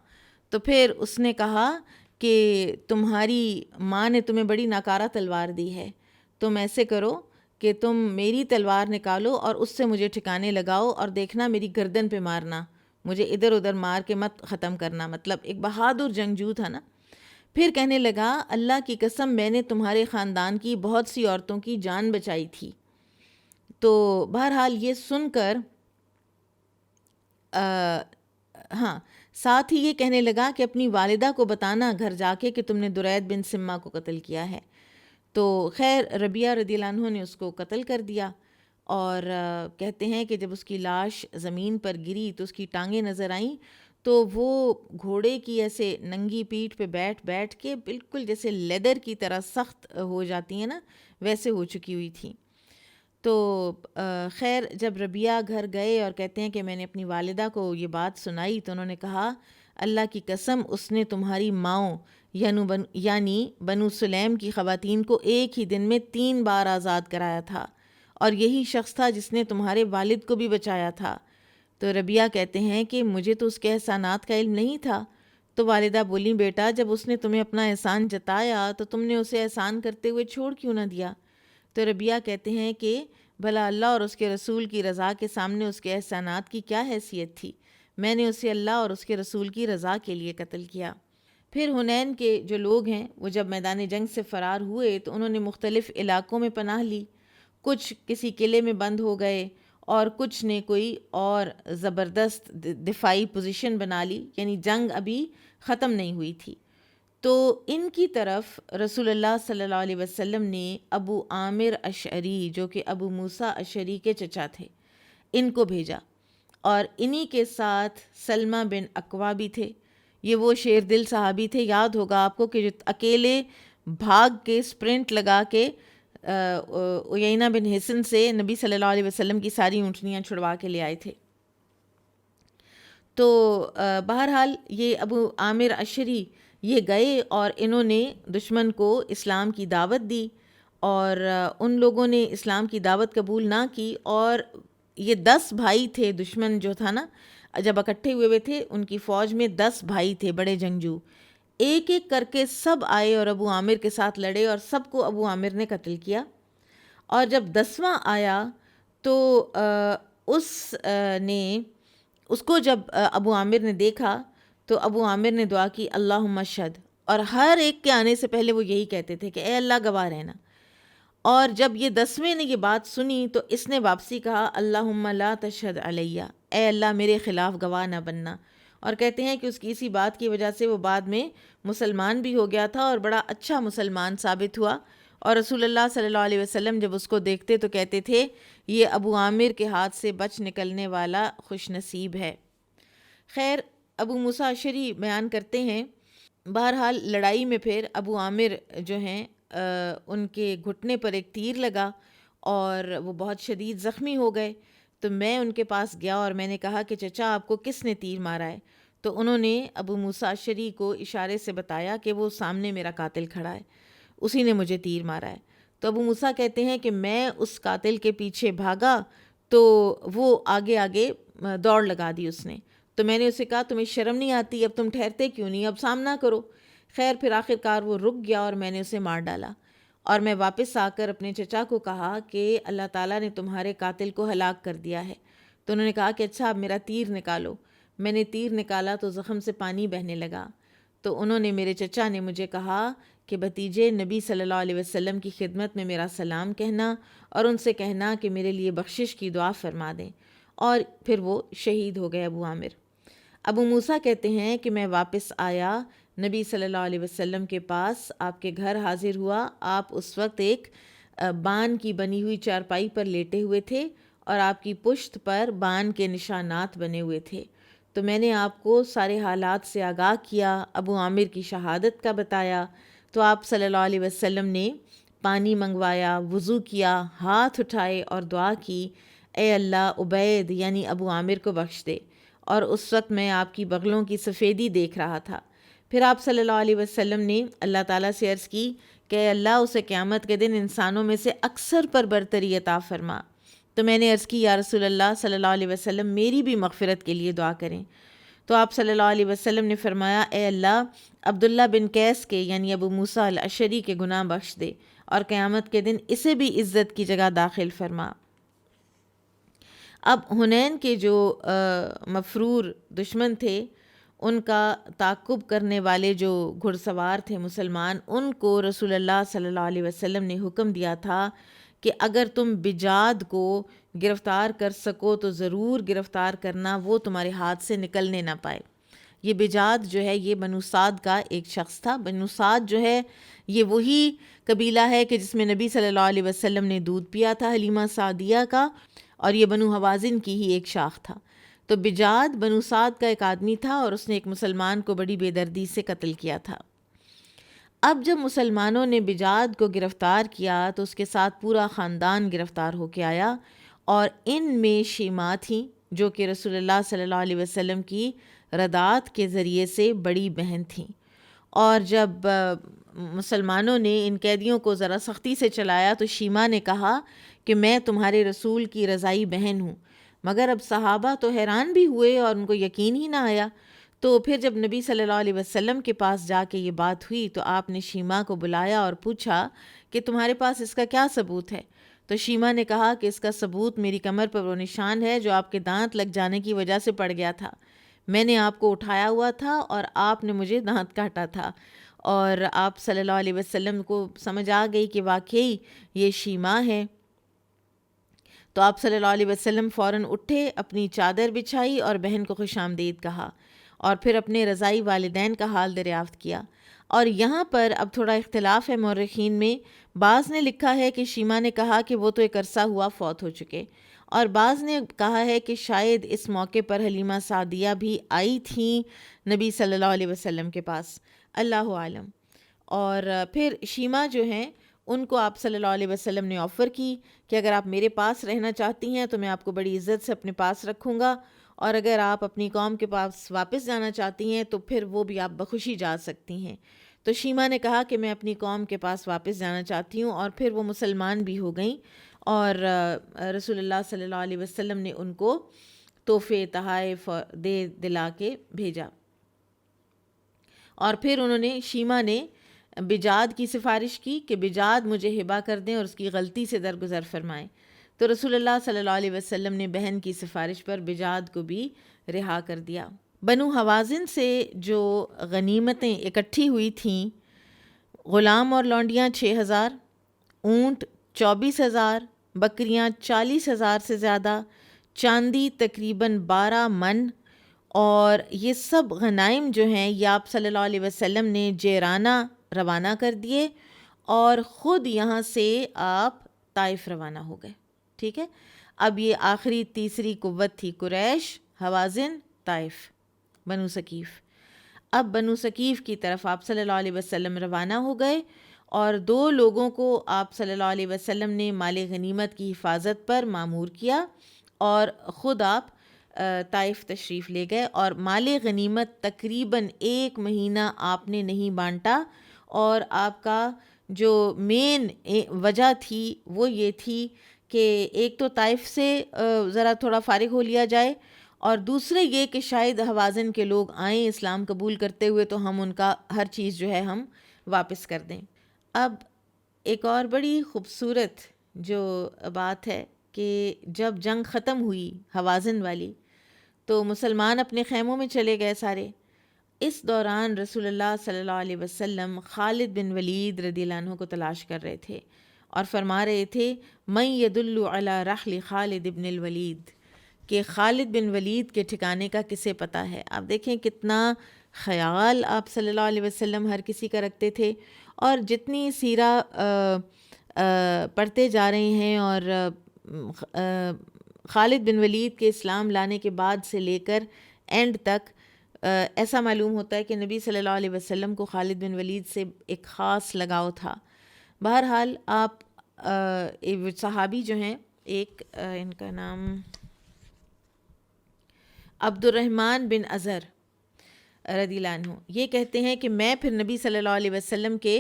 تو پھر اس نے کہا کہ تمہاری ماں نے تمہیں بڑی ناکارہ تلوار دی ہے، تم ایسے کرو کہ تم میری تلوار نکالو اور اس سے مجھے ٹھکانے لگاؤ، اور دیکھنا میری گردن پہ مارنا، مجھے ادھر ادھر مار کے مت ختم کرنا۔ مطلب ایک بہادر جنگجو تھا نا۔ پھر کہنے لگا اللہ کی قسم میں نے تمہارے خاندان کی بہت سی عورتوں کی جان بچائی تھی۔ تو بہرحال یہ سن کر ہاں ساتھ ہی یہ کہنے لگا کہ اپنی والدہ کو بتانا گھر جا کے کہ تم نے درید بن سمہ کو قتل کیا ہے۔ تو خیر ربیعہ رضی اللہ عنہ نے اس کو قتل کر دیا، اور کہتے ہیں کہ جب اس کی لاش زمین پر گری تو اس کی ٹانگیں نظر آئیں، تو وہ گھوڑے کی ایسے ننگی پیٹھ پہ بیٹھ بیٹھ کے بالکل جیسے لیدر کی طرح سخت ہو جاتی ہیں نا، ویسے ہو چکی ہوئی تھیں۔ تو خیر جب ربیعہ گھر گئے اور کہتے ہیں کہ میں نے اپنی والدہ کو یہ بات سنائی، تو انہوں نے کہا اللہ کی قسم اس نے تمہاری ماؤں یعنی بنو سلیم کی خواتین کو ایک ہی دن میں 3 بار آزاد کرایا تھا، اور یہی شخص تھا جس نے تمہارے والد کو بھی بچایا تھا۔ تو ربیعہ کہتے ہیں کہ مجھے تو اس کے احسانات کا علم نہیں تھا۔ تو والدہ بولیں بیٹا جب اس نے تمہیں اپنا احسان جتایا تو تم نے اسے احسان کرتے ہوئے چھوڑ کیوں نہ دیا؟ تو ربیعہ کہتے ہیں کہ بھلا اللہ اور اس کے رسول کی رضا کے سامنے اس کے احسانات کی کیا حیثیت تھی؟ میں نے اسے اللہ اور اس کے رسول کی رضا کے لیے قتل کیا۔ پھر حنین کے جو لوگ ہیں وہ جب میدان جنگ سے فرار ہوئے تو انہوں نے مختلف علاقوں میں پناہ لی، کچھ کسی قلعے میں بند ہو گئے اور کچھ نے کوئی اور زبردست دفاعی پوزیشن بنا لی، یعنی جنگ ابھی ختم نہیں ہوئی تھی۔ تو ان کی طرف رسول اللہ صلی اللہ علیہ وسلم نے ابو عامر اشعری جو کہ ابو موسیٰ اشعری کے چچا تھے ان کو بھیجا، اور انہی کے ساتھ سلمہ بن اکوع بھی تھے۔ یہ وہ شیر دل صحابی تھے، یاد ہوگا آپ کو، کہ جو اکیلے بھاگ کے سپرنٹ لگا کے عیینہ بن حصن سے نبی صلی اللہ علیہ وسلم کی ساری اونٹنیاں چھڑوا کے لے آئے تھے۔ تو بہرحال یہ ابو عامر اشعری یہ گئے اور انہوں نے دشمن کو اسلام کی دعوت دی، اور ان لوگوں نے اسلام کی دعوت قبول نہ کی، اور یہ 10 بھائی تھے، دشمن جو تھا نا جب اکٹھے ہوئے تھے ان کی فوج میں 10 بھائی تھے بڑے جنگجو، ایک ایک کر کے سب آئے اور ابو عامر کے ساتھ لڑے اور سب کو ابو عامر نے قتل کیا۔ اور جب 10واں آیا تو اس کو جب ابو عامر نے دیکھا تو ابو عامر نے دعا کی اللہم اشہد، اور ہر ایک کے آنے سے پہلے وہ یہی کہتے تھے کہ اے اللہ گواہ رہنا۔ اور جب یہ 10ویں نے یہ بات سنی تو اس نے واپسی کہا اللہم لا تشہد علیہ، اے اللہ میرے خلاف گواہ نہ بننا۔ اور کہتے ہیں کہ اس کی اسی بات کی وجہ سے وہ بعد میں مسلمان بھی ہو گیا تھا اور بڑا اچھا مسلمان ثابت ہوا، اور رسول اللہ صلی اللہ علیہ وسلم جب اس کو دیکھتے تو کہتے تھے یہ ابو عامر کے ہاتھ سے بچ نکلنے والا خوش نصیب ہے۔ خیر، ابو موسیٰ اشعری بیان کرتے ہیں بہرحال لڑائی میں پھر ابو عامر جو ہیں ان کے گھٹنے پر ایک تیر لگا اور وہ بہت شدید زخمی ہو گئے۔ تو میں ان کے پاس گیا اور میں نے کہا کہ چچا آپ کو کس نے تیر مارا ہے؟ تو انہوں نے ابو موسیٰ اشعری کو اشارے سے بتایا کہ وہ سامنے میرا قاتل کھڑا ہے، اسی نے مجھے تیر مارا ہے۔ تو ابو موسیٰ کہتے ہیں کہ میں اس قاتل کے پیچھے بھاگا تو وہ آگے آگے دوڑ لگا دی اس نے، تو میں نے اسے کہا تمہیں شرم نہیں آتی؟ اب تم ٹھہرتے کیوں نہیں؟ اب سامنا کرو۔ خیر پھر آخر کار وہ رک گیا اور میں نے اسے مار ڈالا، اور میں واپس آ کر اپنے چچا کو کہا کہ اللہ تعالیٰ نے تمہارے قاتل کو ہلاک کر دیا ہے۔ تو انہوں نے کہا کہ اچھا اب میرا تیر نکالو۔ میں نے تیر نکالا تو زخم سے پانی بہنے لگا۔ تو انہوں نے، میرے چچا نے مجھے کہا کہ بھتیجے نبی صلی اللہ علیہ وسلم کی خدمت میں میرا سلام کہنا اور ان سے کہنا کہ میرے لیے بخشش کی دعا فرما دیں، اور پھر وہ شہید ہو گئے ابو عامر۔ ابو موسیٰ کہتے ہیں کہ میں واپس آیا نبی صلی اللہ علیہ وسلم کے پاس، آپ کے گھر حاضر ہوا۔ آپ اس وقت ایک بان کی بنی ہوئی چارپائی پر لیٹے ہوئے تھے اور آپ کی پشت پر بان کے نشانات بنے ہوئے تھے۔ تو میں نے آپ کو سارے حالات سے آگاہ کیا، ابو عامر کی شہادت کا بتایا۔ تو آپ صلی اللہ علیہ وسلم نے پانی منگوایا، وضو کیا، ہاتھ اٹھائے اور دعا کی اے اللہ عبید یعنی ابو عامر کو بخش دے۔ اور اس وقت میں آپ کی بغلوں کی سفیدی دیکھ رہا تھا۔ پھر آپ صلی اللہ علیہ وسلم نے اللہ تعالیٰ سے عرض کی کہ اے اللہ اسے قیامت کے دن انسانوں میں سے اکثر پر برتری عطا فرما۔ تو میں نے عرض کی یا رسول اللہ صلی اللہ علیہ وسلم میری بھی مغفرت کے لیے دعا کریں۔ تو آپ صلی اللہ علیہ وسلم نے فرمایا اے اللہ عبداللہ بن قیس کے یعنی ابو موسیٰ الاشعری کے گناہ بخش دے اور قیامت کے دن اسے بھی عزت کی جگہ داخل فرما۔ اب حنین کے جو مفرور دشمن تھے ان کا تعاقب کرنے والے جو گھڑ سوار تھے مسلمان، ان کو رسول اللہ صلی اللہ علیہ وسلم نے حکم دیا تھا کہ اگر تم بجاد کو گرفتار کر سکو تو ضرور گرفتار کرنا، وہ تمہارے ہاتھ سے نکلنے نہ پائے۔ یہ بجاد جو ہے یہ بنو سعد کا ایک شخص تھا۔ بنو سعد جو ہے یہ وہی قبیلہ ہے کہ جس میں نبی صلی اللہ علیہ وسلم نے دودھ پیا تھا حلیمہ سعدیہ کا، اور یہ بنو حوازن کی ہی ایک شاخ تھا۔ تو بجاد بنو سعد کا ایک آدمی تھا اور اس نے ایک مسلمان کو بڑی بے دردی سے قتل کیا تھا۔ اب جب مسلمانوں نے بجاد کو گرفتار کیا تو اس کے ساتھ پورا خاندان گرفتار ہو کے آیا، اور ان میں شیماء تھیں جو کہ رسول اللہ صلی اللہ علیہ وسلم کی رضاعت کے ذریعے سے بڑی بہن تھیں۔ اور جب مسلمانوں نے ان قیدیوں کو ذرا سختی سے چلایا تو شیماء نے کہا کہ میں تمہارے رسول کی رضائی بہن ہوں، مگر اب صحابہ تو حیران بھی ہوئے اور ان کو یقین ہی نہ آیا۔ تو پھر جب نبی صلی اللہ علیہ وسلم کے پاس جا کے یہ بات ہوئی تو آپ نے شیماء کو بلایا اور پوچھا کہ تمہارے پاس اس کا کیا ثبوت ہے؟ تو شیماء نے کہا کہ اس کا ثبوت میری کمر پر وہ نشان ہے جو آپ کے دانت لگ جانے کی وجہ سے پڑ گیا تھا۔ میں نے آپ کو اٹھایا ہوا تھا اور آپ نے مجھے دانت کاٹا تھا۔ اور آپ صلی اللہ علیہ وسلم کو سمجھ آ گئی کہ واقعی یہ شیما ہے، تو آپ صلی اللہ علیہ وسلم فوراً اٹھے، اپنی چادر بچھائی اور بہن کو خوش آمدید کہا، اور پھر اپنے رضائی والدین کا حال دریافت کیا۔ اور یہاں پر اب تھوڑا اختلاف ہے مورخین میں، بعض نے لکھا ہے کہ شیما نے کہا کہ وہ تو ایک عرصہ ہوا فوت ہو چکے، اور بعض نے کہا ہے کہ شاید اس موقع پر حلیمہ سعدیہ بھی آئی تھیں نبی صلی اللہ علیہ وسلم کے پاس، اللہ عالم۔ اور پھر شیما جو ہیں ان کو آپ صلی اللہ علیہ وسلم نے آفر کی کہ اگر آپ میرے پاس رہنا چاہتی ہیں تو میں آپ کو بڑی عزت سے اپنے پاس رکھوں گا، اور اگر آپ اپنی قوم کے پاس واپس جانا چاہتی ہیں تو پھر وہ بھی آپ بخوشی جا سکتی ہیں۔ تو شیما نے کہا کہ میں اپنی قوم کے پاس واپس جانا چاہتی ہوں، اور پھر وہ مسلمان بھی ہو گئیں، اور رسول اللہ صلی اللہ علیہ وسلم نے ان کو تحفے تحائف دے دلا کے بھیجا۔ اور پھر انہوں نے شیما نے بجاد کی سفارش کی کہ بجاد مجھے ہبہ کر دیں اور اس کی غلطی سے درگزر فرمائیں، تو رسول اللہ صلی اللہ علیہ وسلم نے بہن کی سفارش پر بجاد کو بھی رہا کر دیا۔ بنو حوازن سے جو غنیمتیں اکٹھی ہوئی تھیں، غلام اور لونڈیاں 6,000، اونٹ 24,000، بکریاں 40,000 سے زیادہ، چاندی تقریباً 12 من، اور یہ سب غنائم جو ہیں یہ آپ صلی اللہ علیہ وسلم نے جیرانہ روانہ کر دیے، اور خود یہاں سے آپ طائف روانہ ہو گئے۔ ٹھیک ہے، اب یہ آخری تیسری قوت تھی، قریش، حوازن، طائف، بنو ثقیف۔ اب بنو ثقیف کی طرف آپ صلی اللہ علیہ وسلم روانہ ہو گئے، اور 2 لوگوں کو آپ صلی اللہ علیہ وسلم نے مال غنیمت کی حفاظت پر مامور کیا، اور خود آپ طائف تشریف لے گئے، اور مال غنیمت تقریباً 1 مہینہ آپ نے نہیں بانٹا، اور آپ کا جو مین وجہ تھی وہ یہ تھی کہ ایک تو طائف سے ذرا تھوڑا فارغ ہو لیا جائے، اور دوسرے یہ کہ شاید حوازن کے لوگ آئیں اسلام قبول کرتے ہوئے تو ہم ان کا ہر چیز جو ہے ہم واپس کر دیں۔ اب ایک اور بڑی خوبصورت جو بات ہے کہ جب جنگ ختم ہوئی حوازن والی تو مسلمان اپنے خیموں میں چلے گئے سارے۔ اس دوران رسول اللہ صلی اللہ علیہ وسلم خالد بن ولید رضی اللہ عنہ کو تلاش کر رہے تھے، اور فرما رہے تھے من یدل علی رحل خالد بن الولید، کہ خالد بن ولید کے ٹھکانے کا کسے پتہ ہے۔ آپ دیکھیں کتنا خیال آپ صلی اللہ علیہ وسلم ہر کسی کا رکھتے تھے، اور جتنی سیرہ پڑھتے جا رہے ہیں، اور خالد بن ولید کے اسلام لانے کے بعد سے لے کر اینڈ تک ایسا معلوم ہوتا ہے کہ نبی صلی اللہ علیہ وسلم کو خالد بن ولید سے ایک خاص لگاؤ تھا۔ بہرحال آپ صحابی جو ہیں، ایک ان کا نام عبد الرحمن بن ازہر رضی اللہ عنہ، یہ کہتے ہیں کہ میں پھر نبی صلی اللہ علیہ وسلم کے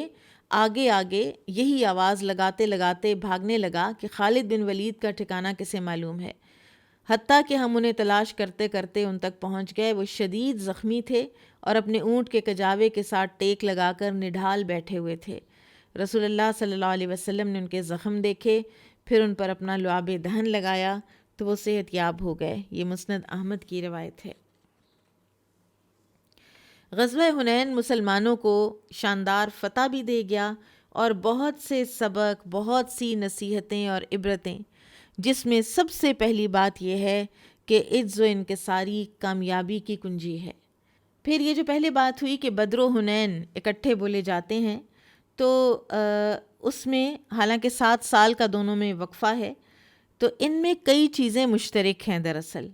آگے آگے یہی آواز لگاتے لگاتے بھاگنے لگا کہ خالد بن ولید کا ٹھکانہ کسے معلوم ہے، حتیٰ کہ ہم انہیں تلاش کرتے کرتے ان تک پہنچ گئے۔ وہ شدید زخمی تھے اور اپنے اونٹ کے کجاوے کے ساتھ ٹیک لگا کر نڈھال بیٹھے ہوئے تھے۔ رسول اللہ صلی اللہ علیہ وسلم نے ان کے زخم دیکھے، پھر ان پر اپنا لعاب دہن لگایا تو وہ صحت یاب ہو گئے۔ یہ مسند احمد کی روایت ہے۔ غزوہ حنین مسلمانوں کو شاندار فتح بھی دے گیا، اور بہت سے سبق، بہت سی نصیحتیں اور عبرتیں، جس میں سب سے پہلی بات یہ ہے کہ عجز و انکساری کامیابی کی کنجی ہے۔ پھر یہ جو پہلے بات ہوئی کہ بدر و حنین اکٹھے بولے جاتے ہیں، تو اس میں حالانکہ 7 سال کا دونوں میں وقفہ ہے، تو ان میں کئی چیزیں مشترک ہیں دراصل۔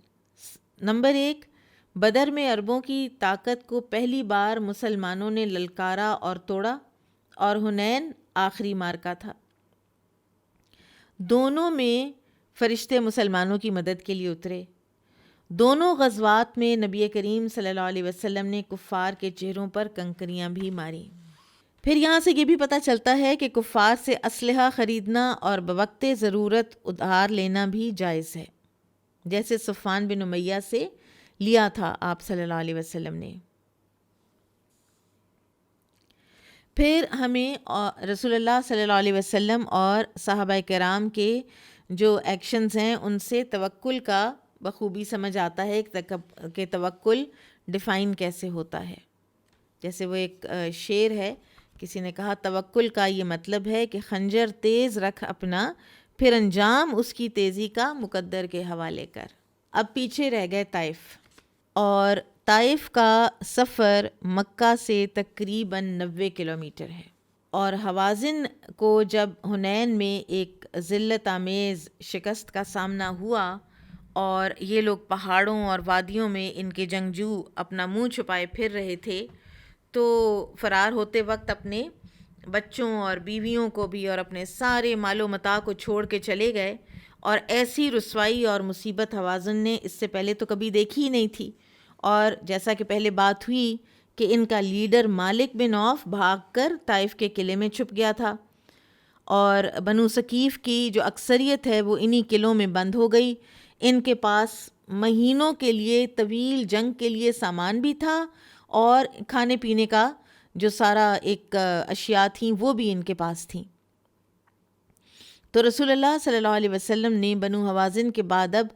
نمبر 1، بدر میں عربوں کی طاقت کو پہلی بار مسلمانوں نے للکارا اور توڑا، اور حنین آخری مارکا تھا۔ دونوں میں فرشتے مسلمانوں کی مدد کے لیے اترے۔ دونوں غزوات میں نبی کریم صلی اللہ علیہ وسلم نے کفار کے چہروں پر کنکریاں بھی ماریں۔ پھر یہاں سے یہ بھی پتہ چلتا ہے کہ کفار سے اسلحہ خریدنا اور بوقت ضرورت ادھار لینا بھی جائز ہے، جیسے صفوان بن امیہ سے لیا تھا آپ صلی اللہ علیہ وسلم نے۔ پھر ہمیں رسول اللہ صلی اللہ علیہ وسلم اور صحابہ کرام کے جو ایکشنز ہیں ان سے توکل کا بخوبی سمجھ آتا ہے کہ توکل ڈیفائن کیسے ہوتا ہے. جیسے وہ ایک شعر ہے، کسی نے کہا توکل کا یہ مطلب ہے کہ خنجر تیز رکھ اپنا، پھر انجام اس کی تیزی کا مقدر کے حوالے کر. اب پیچھے رہ گئے طائف، اور طائف کا سفر مکہ سے تقریباً 90 کلومیٹر ہے. اور حوازن کو جب حنین میں ایک ذلت آمیز شکست کا سامنا ہوا اور یہ لوگ پہاڑوں اور وادیوں میں ان کے جنگجو اپنا منہ چھپائے پھر رہے تھے، تو فرار ہوتے وقت اپنے بچوں اور بیویوں کو بھی اور اپنے سارے مال و متاع کو چھوڑ کے چلے گئے. اور ایسی رسوائی اور مصیبت حوازن نے اس سے پہلے تو کبھی دیکھی ہی نہیں تھی. اور جیسا کہ پہلے بات ہوئی کہ ان کا لیڈر مالک بن عوف بھاگ کر طائف کے قلعے میں چھپ گیا تھا، اور بنو ثقیف کی جو اکثریت ہے وہ انہی قلعوں میں بند ہو گئی. ان کے پاس مہینوں کے لیے طویل جنگ کے لیے سامان بھی تھا، اور کھانے پینے کا جو سارا ایک اشیاء تھیں وہ بھی ان کے پاس تھیں. تو رسول اللہ صلی اللہ علیہ وسلم نے بنو حوازن کے بعد اب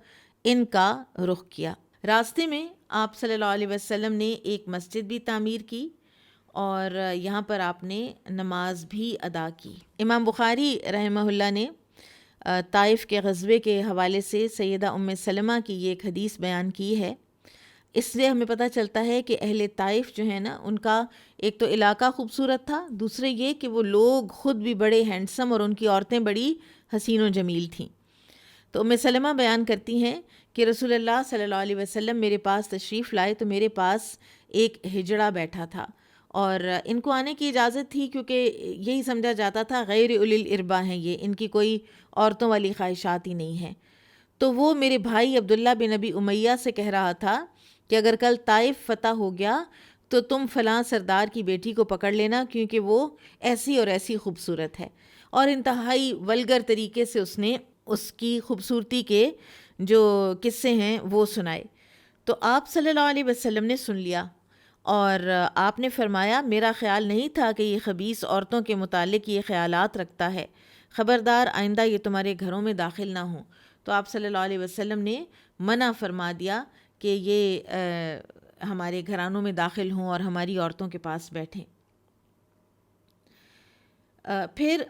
ان کا رخ کیا. راستے میں آپ صلی اللہ علیہ وسلم نے ایک مسجد بھی تعمیر کی، اور یہاں پر آپ نے نماز بھی ادا کی. امام بخاری رحمہ اللہ نے طائف کے غزوے کے حوالے سے سیدہ ام سلمہ کی یہ ایک حدیث بیان کی ہے. اس سے ہمیں پتہ چلتا ہے کہ اہل طائف جو ہے نا، ان کا ایک تو علاقہ خوبصورت تھا، دوسرے یہ کہ وہ لوگ خود بھی بڑے ہینڈسم اور ان کی عورتیں بڑی حسین و جمیل تھیں. تو ام سلمہ بیان کرتی ہیں کہ رسول اللہ صلی اللہ علیہ وسلم میرے پاس تشریف لائے تو میرے پاس ایک ہجڑا بیٹھا تھا، اور ان کو آنے کی اجازت تھی کیونکہ یہی سمجھا جاتا تھا غیر اولی الاربا ہیں یہ، ان کی کوئی عورتوں والی خواہشات ہی نہیں ہیں. تو وہ میرے بھائی عبداللہ بن ابی امیہ سے کہہ رہا تھا کہ اگر کل طائف فتح ہو گیا تو تم فلاں سردار کی بیٹی کو پکڑ لینا، کیونکہ وہ ایسی اور ایسی خوبصورت ہے. اور انتہائی ولگر طریقے سے اس نے اس کی خوبصورتی کے جو قصے ہیں وہ سنائے. تو آپ صلی اللہ علیہ وسلم نے سن لیا، اور آپ نے فرمایا میرا خیال نہیں تھا کہ یہ خبیث عورتوں کے متعلق یہ خیالات رکھتا ہے، خبردار آئندہ یہ تمہارے گھروں میں داخل نہ ہوں. تو آپ صلی اللہ علیہ وسلم نے منع فرما دیا کہ یہ ہمارے گھرانوں میں داخل ہوں اور ہماری عورتوں کے پاس بیٹھیں. پھر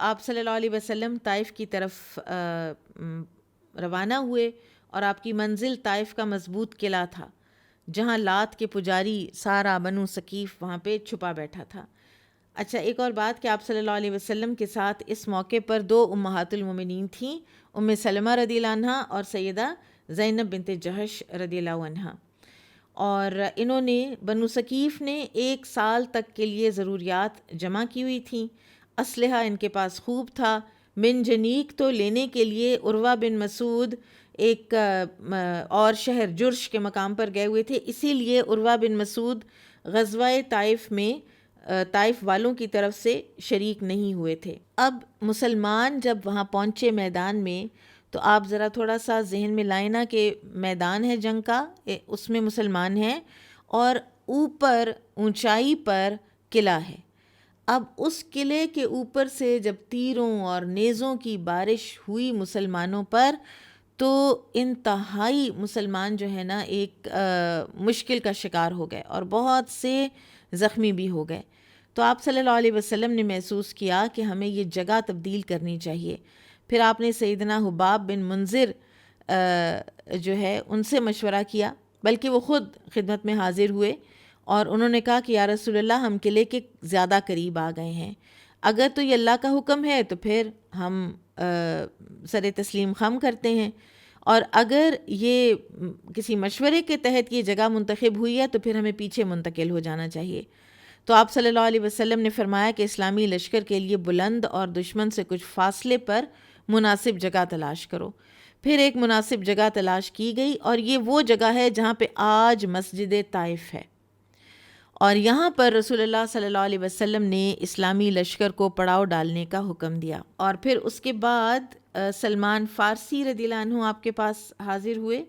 آپ صلی اللہ علیہ وسلم طائف کی طرف روانہ ہوئے، اور آپ کی منزل طائف کا مضبوط قلعہ تھا جہاں لات کے پجاری سارا بنو ثقیف وہاں پہ چھپا بیٹھا تھا. اچھا، ایک اور بات کہ آپ صلی اللہ علیہ وسلم کے ساتھ اس موقع پر 2 امہات المومنین تھیں، ام سلمہ رضی اللہ عنہا اور سیدہ زینب بنت جہش رضی اللہ عنہا. اور انہوں نے بنو ثقیف نے 1 سال تک کے لیے ضروریات جمع کی ہوئی تھیں، اسلحہ ان کے پاس خوب تھا. منجنیق تو لینے کے لیے عروہ بن مسعود ایک اور شہر جرش کے مقام پر گئے ہوئے تھے، اسی لیے عروہ بن مسعود غزوہ طائف میں طائف والوں کی طرف سے شریک نہیں ہوئے تھے. اب مسلمان جب وہاں پہنچے میدان میں، تو آپ ذرا تھوڑا سا ذہن میں لائیں نا کہ میدان ہے جنگ کا، اس میں مسلمان ہیں، اور اوپر اونچائی پر قلعہ ہے. اب اس قلعے کے اوپر سے جب تیروں اور نیزوں کی بارش ہوئی مسلمانوں پر، تو انتہائی مسلمان جو ہے نا ایک مشکل کا شکار ہو گئے اور بہت سے زخمی بھی ہو گئے. تو آپ صلی اللہ علیہ وسلم نے محسوس کیا کہ ہمیں یہ جگہ تبدیل کرنی چاہیے. پھر آپ نے سیدنا حباب بن منذر جو ہے ان سے مشورہ کیا، بلکہ وہ خود خدمت میں حاضر ہوئے، اور انہوں نے کہا کہ یا رسول اللہ ہم قلعے کے زیادہ قریب آ گئے ہیں، اگر تو یہ اللہ کا حکم ہے تو پھر ہم سر تسلیم خم کرتے ہیں، اور اگر یہ کسی مشورے کے تحت یہ جگہ منتخب ہوئی ہے تو پھر ہمیں پیچھے منتقل ہو جانا چاہیے. تو آپ صلی اللہ علیہ وسلم نے فرمایا کہ اسلامی لشکر کے لیے بلند اور دشمن سے کچھ فاصلے پر مناسب جگہ تلاش کرو. پھر ایک مناسب جگہ تلاش کی گئی، اور یہ وہ جگہ ہے جہاں پہ آج مسجد طائف ہے. اور یہاں پر رسول اللہ صلی اللہ علیہ وسلم نے اسلامی لشکر کو پڑاؤ ڈالنے کا حکم دیا. اور پھر اس کے بعد سلمان فارسی رضی اللہ عنہ آپ کے پاس حاضر ہوئے،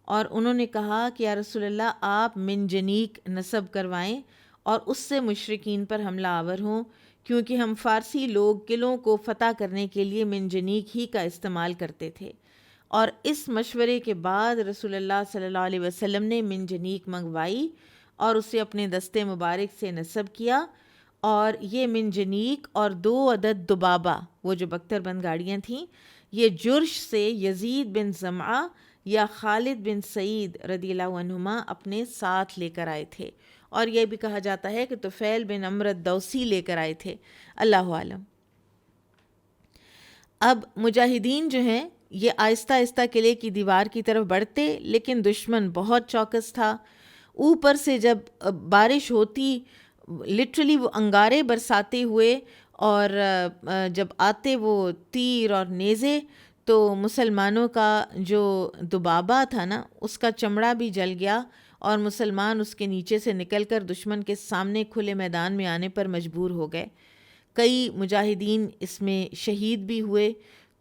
اور انہوں نے کہا کہ یا رسول اللہ آپ منجنیق نصب کروائیں اور اس سے مشرکین پر حملہ آور ہوں، کیونکہ ہم فارسی لوگ قلعوں کو فتح کرنے کے لیے منجنیق ہی کا استعمال کرتے تھے، اور اس مشورے کے بعد رسول اللہ صلی اللہ علیہ وسلم نے منجنیق منگوائی اور اسے اپنے دستے مبارک سے نصب کیا، اور یہ منجنیق اور 2 عدد دبابہ، وہ جو بختر بند گاڑیاں تھیں، یہ جرش سے یزید بن زمعہ یا خالد بن سعید رضی اللہ عنہما اپنے ساتھ لے کر آئے تھے، اور یہ بھی کہا جاتا ہے کہ طفیل بن عمرو الدوسی لے کر آئے تھے، اللہ عالم۔ اب مجاہدین جو ہیں یہ آہستہ آہستہ قلعے کی دیوار کی طرف بڑھتے، لیکن دشمن بہت چوکس تھا۔ اوپر سے جب بارش ہوتی، لٹرلی وہ انگارے برساتے ہوئے، اور جب آتے وہ تیر اور نیزے، تو مسلمانوں کا جو دبابہ تھا نا اس کا چمڑا بھی جل گیا، اور مسلمان اس کے نیچے سے نکل کر دشمن کے سامنے کھلے میدان میں آنے پر مجبور ہو گئے۔ کئی مجاہدین اس میں شہید بھی ہوئے،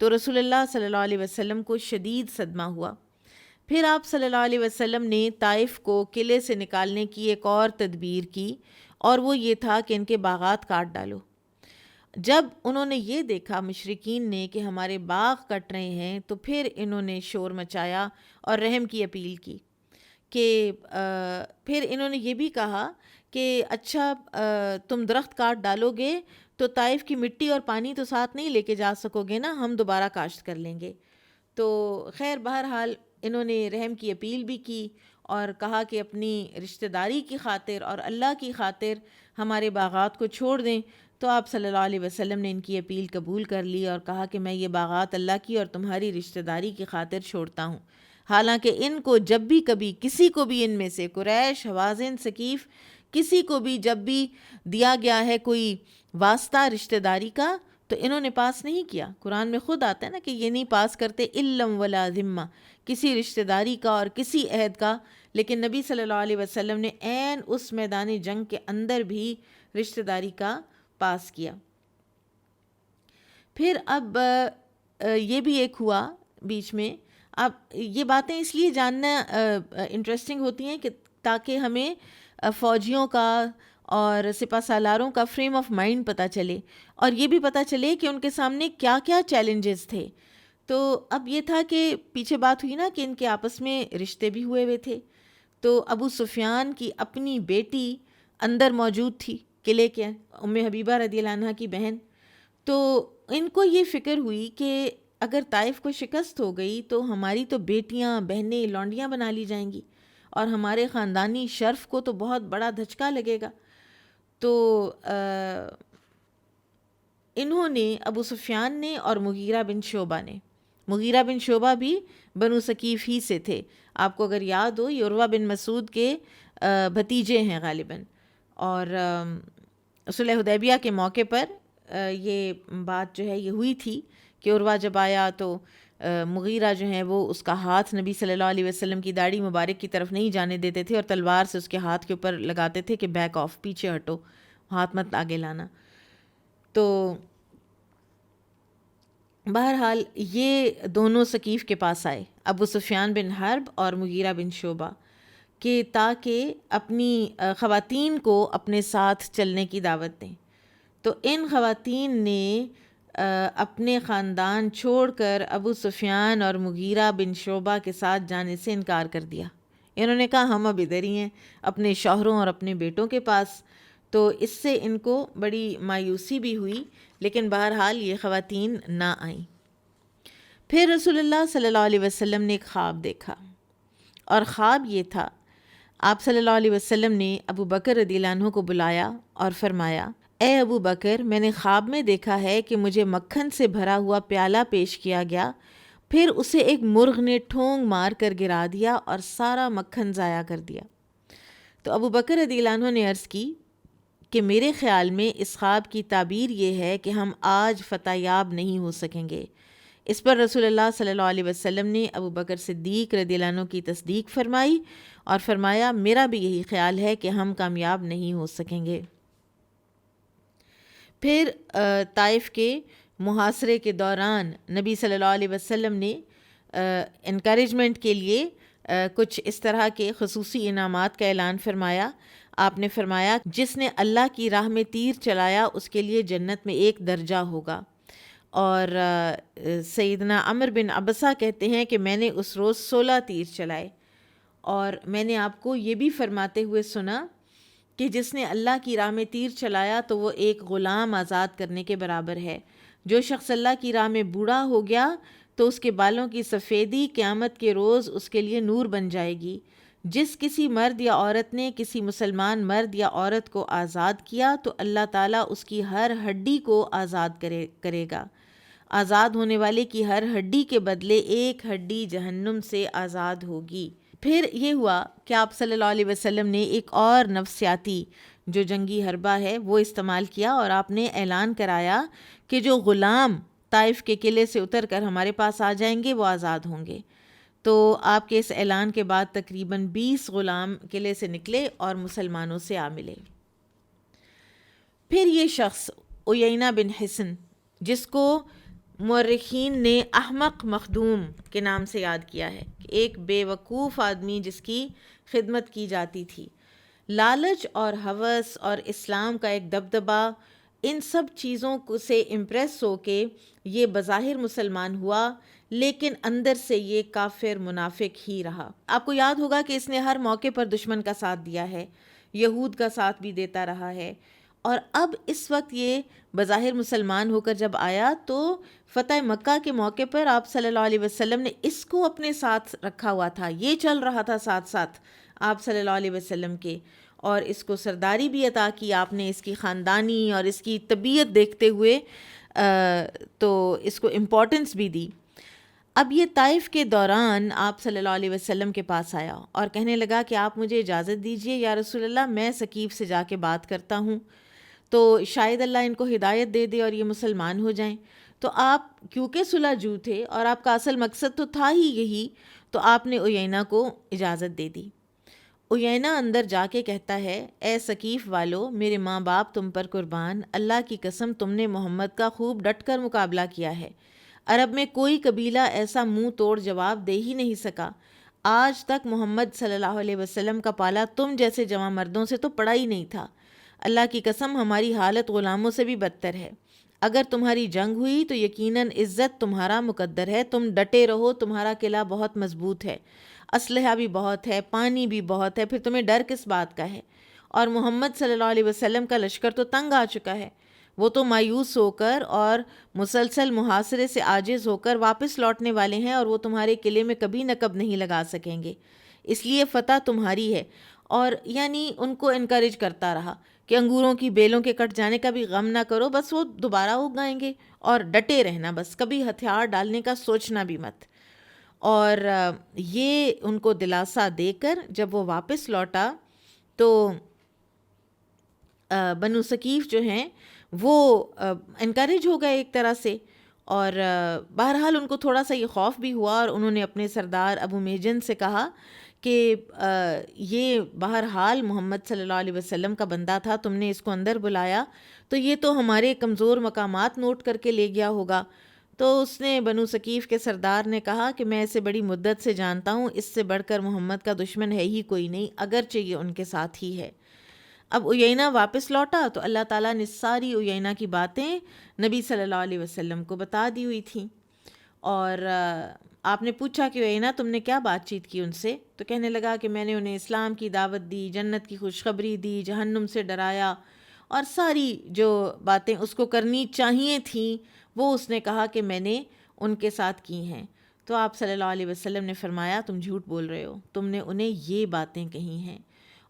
تو رسول اللہ صلی اللہ علیہ وسلم کو شدید صدمہ ہوا۔ پھر آپ صلی اللہ علیہ وسلم نے طائف کو قلعے سے نکالنے کی ایک اور تدبیر کی، اور وہ یہ تھا کہ ان کے باغات کاٹ ڈالو۔ جب انہوں نے یہ دیکھا مشرکین نے کہ ہمارے باغ کٹ رہے ہیں، تو پھر انہوں نے شور مچایا اور رحم کی اپیل کی، کہ پھر انہوں نے یہ بھی کہا کہ اچھا تم درخت کاٹ ڈالو گے تو طائف کی مٹی اور پانی تو ساتھ نہیں لے کے جا سکو گے نا، ہم دوبارہ کاشت کر لیں گے۔ تو خیر بہرحال انہوں نے رحم کی اپیل بھی کی اور کہا کہ اپنی رشتہ داری کی خاطر اور اللہ کی خاطر ہمارے باغات کو چھوڑ دیں۔ تو آپ صلی اللہ علیہ وسلم نے ان کی اپیل قبول کر لی اور کہا کہ میں یہ باغات اللہ کی اور تمہاری رشتہ داری کی خاطر چھوڑتا ہوں۔ حالانکہ ان کو جب بھی کبھی کسی کو بھی ان میں سے قریش، حوازن، ثقیف، کسی کو بھی جب بھی دیا گیا ہے کوئی واسطہ رشتہ داری کا، تو انہوں نے پاس نہیں کیا۔ قرآن میں خود آتا ہے نا کہ یہ نہیں پاس کرتے علم ولا ذمہ، کسی رشتہ داری کا اور کسی عہد کا، لیکن نبی صلی اللہ علیہ وسلم نے عین اس میدان جنگ کے اندر بھی رشتہ داری کا پاس کیا۔ پھر اب یہ بھی ایک ہوا بیچ میں۔ اب یہ باتیں اس لیے جاننا انٹرسٹنگ ہوتی ہیں کہ تاکہ ہمیں فوجیوں کا اور سپہ سالاروں کا فریم آف مائنڈ پتہ چلے، اور یہ بھی پتہ چلے کہ ان کے سامنے کیا کیا چیلنجز تھے۔ تو اب یہ تھا کہ پیچھے بات ہوئی نا کہ ان کے آپس میں رشتے بھی ہوئے تھے، تو ابو سفیان کی اپنی بیٹی اندر موجود تھی قلعے کے، ام حبیبہ رضی اللہ عنہ کی بہن۔ تو ان کو یہ فکر ہوئی کہ اگر طائف کو شکست ہو گئی تو ہماری تو بیٹیاں، بہنیں، لونڈیاں بنا لی جائیں گی، اور ہمارے خاندانی شرف کو تو بہت بڑا دھچکا لگے گا۔ تو انہوں نے، ابو سفیان نے اور مغیرہ بن شعبہ نے، مغیرہ بن شعبہ بھی بنو ثقیف ہی سے تھے، آپ کو اگر یاد ہو یہ عروہ بن مسعود کے بھتیجے ہیں غالباً، اور صلح حدیبیہ کے موقع پر یہ بات جو ہے یہ ہوئی تھی کہ عروہ جب آیا تو مغیرہ جو ہیں وہ اس کا ہاتھ نبی صلی اللہ علیہ وسلم کی داڑھی مبارک کی طرف نہیں جانے دیتے تھے، اور تلوار سے اس کے ہاتھ کے اوپر لگاتے تھے کہ بیک آف، پیچھے ہٹو، ہاتھ مت آگے لانا۔ تو بہرحال یہ دونوں ثقیف کے پاس آئے، ابو سفیان بن حرب اور مغیرہ بن شعبہ، کہ تاکہ اپنی خواتین کو اپنے ساتھ چلنے کی دعوت دیں۔ تو ان خواتین نے اپنے خاندان چھوڑ کر ابو سفیان اور مغیرہ بن شعبہ کے ساتھ جانے سے انکار کر دیا۔ انہوں نے کہا ہم اب ادھر ہی ہیں اپنے شوہروں اور اپنے بیٹوں کے پاس۔ تو اس سے ان کو بڑی مایوسی بھی ہوئی، لیکن بہرحال یہ خواتین نہ آئیں۔ پھر رسول اللہ صلی اللہ علیہ وسلم نے ایک خواب دیکھا، اور خواب یہ تھا، آپ صلی اللہ علیہ وسلم نے ابو بکر رضی اللہ عنہ کو بلایا اور فرمایا، اے ابو بکر، میں نے خواب میں دیکھا ہے کہ مجھے مکھن سے بھرا ہوا پیالہ پیش کیا گیا، پھر اسے ایک مرغ نے ٹھونگ مار کر گرا دیا اور سارا مکھن ضائع کر دیا۔ تو ابو بکر رضی اللہ عنہ نے عرض کی کہ میرے خیال میں اس خواب کی تعبیر یہ ہے کہ ہم آج فتح یاب نہیں ہو سکیں گے۔ اس پر رسول اللہ صلی اللہ علیہ وسلم نے ابو بکر صدیق رضی اللہ عنہ کی تصدیق فرمائی اور فرمایا میرا بھی یہی خیال ہے کہ ہم کامیاب نہیں ہو سکیں گے۔ پھر طائف کے محاصرے کے دوران نبی صلی اللہ علیہ وسلم نے انکریجمنٹ کے لیے کچھ اس طرح کے خصوصی انعامات کا اعلان فرمایا۔ آپ نے فرمایا جس نے اللہ کی راہ میں تیر چلایا اس کے لیے جنت میں 1 درجہ ہوگا، اور سیدنا عمر بن عبسہ کہتے ہیں کہ میں نے اس روز 16 تیر چلائے، اور میں نے آپ کو یہ بھی فرماتے ہوئے سنا کہ جس نے اللہ کی راہ میں تیر چلایا تو وہ ایک غلام آزاد کرنے کے برابر ہے۔ جو شخص اللہ کی راہ میں بوڑھا ہو گیا تو اس کے بالوں کی سفیدی قیامت کے روز اس کے لیے نور بن جائے گی۔ جس کسی مرد یا عورت نے کسی مسلمان مرد یا عورت کو آزاد کیا تو اللہ تعالیٰ اس کی ہر ہڈی کو آزاد کرے گا۔ آزاد ہونے والے کی ہر ہڈی کے بدلے ایک ہڈی جہنم سے آزاد ہوگی۔ پھر یہ ہوا کہ آپ صلی اللہ علیہ وسلم نے ایک اور نفسیاتی جو جنگی حربہ ہے وہ استعمال کیا، اور آپ نے اعلان کرایا کہ جو غلام طائف کے قلعے سے اتر کر ہمارے پاس آ جائیں گے وہ آزاد ہوں گے۔ تو آپ کے اس اعلان کے بعد تقریباً 20 غلام قلعے سے نکلے اور مسلمانوں سے آ ملے۔ پھر یہ شخص عیینہ بن حصن، جس کو مورخین نے احمق مخدوم کے نام سے یاد کیا ہے، ایک بے وقوف آدمی جس کی خدمت کی جاتی تھی، لالچ اور ہوس اور اسلام کا ایک دبدبہ، ان سب چیزوں سے امپریس ہو کے یہ بظاہر مسلمان ہوا، لیکن اندر سے یہ کافر منافق ہی رہا۔ آپ کو یاد ہوگا کہ اس نے ہر موقع پر دشمن کا ساتھ دیا ہے، یہود کا ساتھ بھی دیتا رہا ہے، اور اب اس وقت یہ بظاہر مسلمان ہو کر جب آیا تو فتح مکہ کے موقع پر آپ صلی اللہ علیہ وسلم نے اس کو اپنے ساتھ رکھا ہوا تھا، یہ چل رہا تھا ساتھ ساتھ آپ صلی اللہ علیہ وسلم کے، اور اس کو سرداری بھی عطا کی آپ نے، اس کی خاندانی اور اس کی طبیعت دیکھتے ہوئے تو اس کو امپورٹنس بھی دی۔ اب یہ طائف کے دوران آپ صلی اللہ علیہ وسلم کے پاس آیا اور کہنے لگا کہ آپ مجھے اجازت دیجئے یا رسول اللہ، میں ثقیف سے جا کے بات کرتا ہوں تو شاید اللہ ان کو ہدایت دے دے اور یہ مسلمان ہو جائیں۔ تو آپ کیونکہ صلح جو تھے اور آپ کا اصل مقصد تو تھا ہی یہی، تو آپ نے عیینہ کو اجازت دے دی۔ عیینہ اندر جا کے کہتا ہے، اے ثقیف والو، میرے ماں باپ تم پر قربان، اللہ کی قسم تم نے محمد کا خوب ڈٹ کر مقابلہ کیا ہے۔ عرب میں کوئی قبیلہ ایسا منہ توڑ جواب دے ہی نہیں سکا۔ آج تک محمد صلی اللہ علیہ وسلم کا پالا تم جیسے جواں مردوں سے تو پڑا ہی نہیں تھا۔ اللہ کی قسم ہماری حالت غلاموں سے بھی بدتر ہے۔ اگر تمہاری جنگ ہوئی تو یقیناً عزت تمہارا مقدر ہے، تم ڈٹے رہو، تمہارا قلعہ بہت مضبوط ہے، اسلحہ بھی بہت ہے، پانی بھی بہت ہے، پھر تمہیں ڈر کس بات کا ہے؟ اور محمد صلی اللہ علیہ وسلم کا لشکر تو تنگ آ چکا ہے، وہ تو مایوس ہو کر اور مسلسل محاصرے سے عاجز ہو کر واپس لوٹنے والے ہیں، اور وہ تمہارے قلعے میں کبھی نقب نہیں لگا سکیں گے، اس لیے فتح تمہاری ہے۔ اور یعنی ان کو انکریج کرتا رہا کہ انگوروں کی بیلوں کے کٹ جانے کا بھی غم نہ کرو، بس وہ دوبارہ اگائیں گے، اور ڈٹے رہنا، بس کبھی ہتھیار ڈالنے کا سوچنا بھی مت۔ اور یہ ان کو دلاسا دے کر جب وہ واپس لوٹا تو بنو ثقیف جو ہیں وہ انکریج ہو گئے ایک طرح سے، اور بہرحال ان کو تھوڑا سا یہ خوف بھی ہوا، اور انہوں نے اپنے سردار ابو میجن سے کہا کہ یہ بہرحال محمد صلی اللہ علیہ وسلم کا بندہ تھا، تم نے اس کو اندر بلایا تو یہ تو ہمارے کمزور مقامات نوٹ کر کے لے گیا ہوگا۔ تو اس نے بنو ثقیف کے سردار نے کہا کہ میں اسے بڑی مدت سے جانتا ہوں، اس سے بڑھ کر محمد کا دشمن ہے ہی کوئی نہیں، اگرچہ یہ ان کے ساتھ ہی ہے۔ اب عیینہ واپس لوٹا تو اللہ تعالیٰ نے ساری عیینہ کی باتیں نبی صلی اللہ علیہ وسلم کو بتا دی ہوئی تھیں، اور آپ نے پوچھا کہ عیینہ تم نے کیا بات چیت کی ان سے؟ تو کہنے لگا کہ میں نے انہیں اسلام کی دعوت دی، جنت کی خوشخبری دی، جہنم سے ڈرایا، اور ساری جو باتیں اس کو کرنی چاہیے تھیں وہ اس نے کہا کہ میں نے ان کے ساتھ کی ہیں۔ تو آپ صلی اللہ علیہ وسلم نے فرمایا تم جھوٹ بول رہے ہو، تم نے انہیں یہ باتیں کہی ہیں۔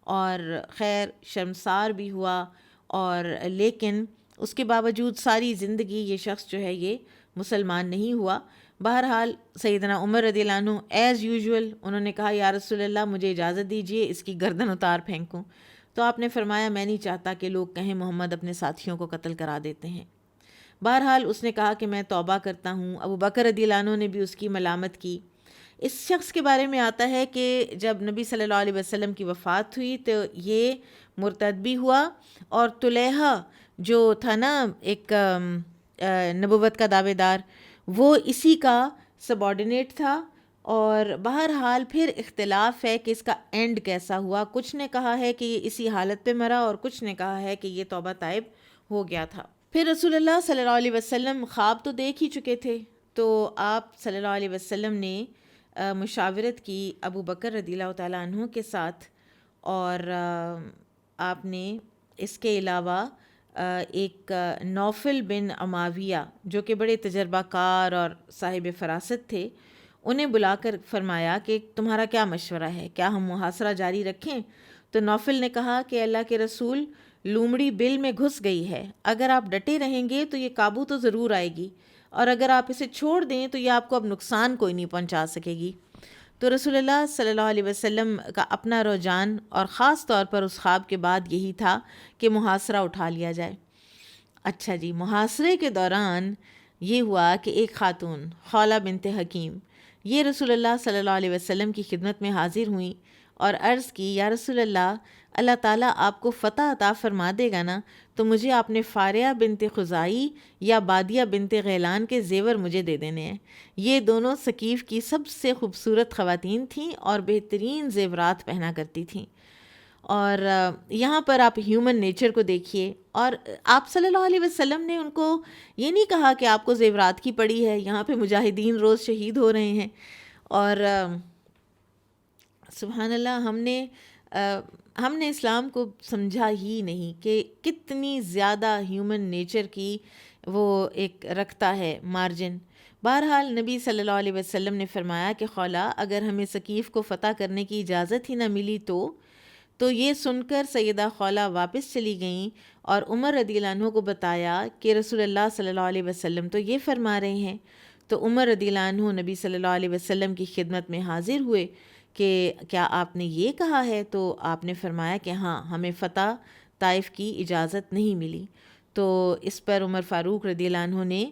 اور خیر شرمسار بھی ہوا، اور لیکن اس کے باوجود ساری زندگی یہ شخص جو ہے یہ مسلمان نہیں ہوا۔ بہرحال سیدنا عمر رضی اللہ عنہ ایز یوزول انہوں نے کہا یا رسول اللہ مجھے اجازت دیجیے اس کی گردن اتار پھینکوں، تو آپ نے فرمایا میں نہیں چاہتا کہ لوگ کہیں محمد اپنے ساتھیوں کو قتل کرا دیتے ہیں۔ بہرحال اس نے کہا کہ میں توبہ کرتا ہوں۔ ابو بکر رضی اللہ عنہ نے بھی اس کی ملامت کی۔ اس شخص کے بارے میں آتا ہے کہ جب نبی صلی اللہ علیہ وسلم کی وفات ہوئی تو یہ مرتد بھی ہوا، اور طلیحہ جو تھا نا ایک نبوت کا دعوے دار، وہ اسی کا سبارڈینیٹ تھا، اور بہرحال پھر اختلاف ہے کہ اس کا اینڈ کیسا ہوا۔ کچھ نے کہا ہے کہ یہ اسی حالت پہ مرا، اور کچھ نے کہا ہے کہ یہ توبہ طائب ہو گیا تھا۔ پھر رسول اللہ صلی اللہ علیہ وسلم خواب تو دیکھ ہی چکے تھے، تو آپ صلی اللہ علیہ وسلم نے مشاورت کی ابو بکر رضی اللہ تعالیٰ عنہ کے ساتھ، اور آپ نے اس کے علاوہ ایک نوفل بن عماویہ جو کہ بڑے تجربہ کار اور صاحب فراست تھے، انہیں بلا کر فرمایا کہ تمہارا کیا مشورہ ہے، کیا ہم محاصرہ جاری رکھیں؟ تو نوفل نے کہا کہ اللہ کے رسول، لومڑی بل میں گھس گئی ہے، اگر آپ ڈٹے رہیں گے تو یہ قابو تو ضرور آئے گی، اور اگر آپ اسے چھوڑ دیں تو یہ آپ کو اب نقصان کوئی نہیں پہنچا سکے گی۔ تو رسول اللہ صلی اللہ علیہ وسلم کا اپنا رجحان اور خاص طور پر اس خواب کے بعد یہی تھا کہ محاصرہ اٹھا لیا جائے۔ اچھا جی، محاصرے کے دوران یہ ہوا کہ ایک خاتون خولہ بنت حکیم یہ رسول اللہ صلی اللہ علیہ وسلم کی خدمت میں حاضر ہوئیں اور عرض کی، یا رسول اللہ، اللہ تعالیٰ آپ کو فتح عطا فرما دے گا نا، تو مجھے آپ نے فاریہ بنت خزائی یا بادیہ بنت غیلان کے زیور مجھے دے دینے ہیں۔ یہ دونوں ثقیف کی سب سے خوبصورت خواتین تھیں اور بہترین زیورات پہنا کرتی تھیں۔ اور یہاں پر آپ ہیومن نیچر کو دیکھیے، اور آپ صلی اللہ علیہ وسلم نے ان کو یہ نہیں کہا کہ آپ کو زیورات کی پڑی ہے، یہاں پہ مجاہدین روز شہید ہو رہے ہیں۔ اور سبحان اللہ، ہم نے اسلام کو سمجھا ہی نہیں کہ کتنی زیادہ ہیومن نیچر کی وہ ایک رکھتا ہے مارجن۔ بہرحال نبی صلی اللہ علیہ وسلم نے فرمایا کہ خولہ، اگر ہمیں ثقیف کو فتح کرنے کی اجازت ہی نہ ملی تو یہ سن کر سیدہ خولہ واپس چلی گئیں اور عمر رضی اللہ عنہ کو بتایا کہ رسول اللہ صلی اللہ علیہ وسلم تو یہ فرما رہے ہیں۔ تو عمر رضی اللہ عنہ نبی صلی اللہ علیہ وسلم کی خدمت میں حاضر ہوئے کہ کیا آپ نے یہ کہا ہے؟ تو آپ نے فرمایا کہ ہاں، ہمیں فتح طائف کی اجازت نہیں ملی۔ تو اس پر عمر فاروق رضی اللہ عنہ نے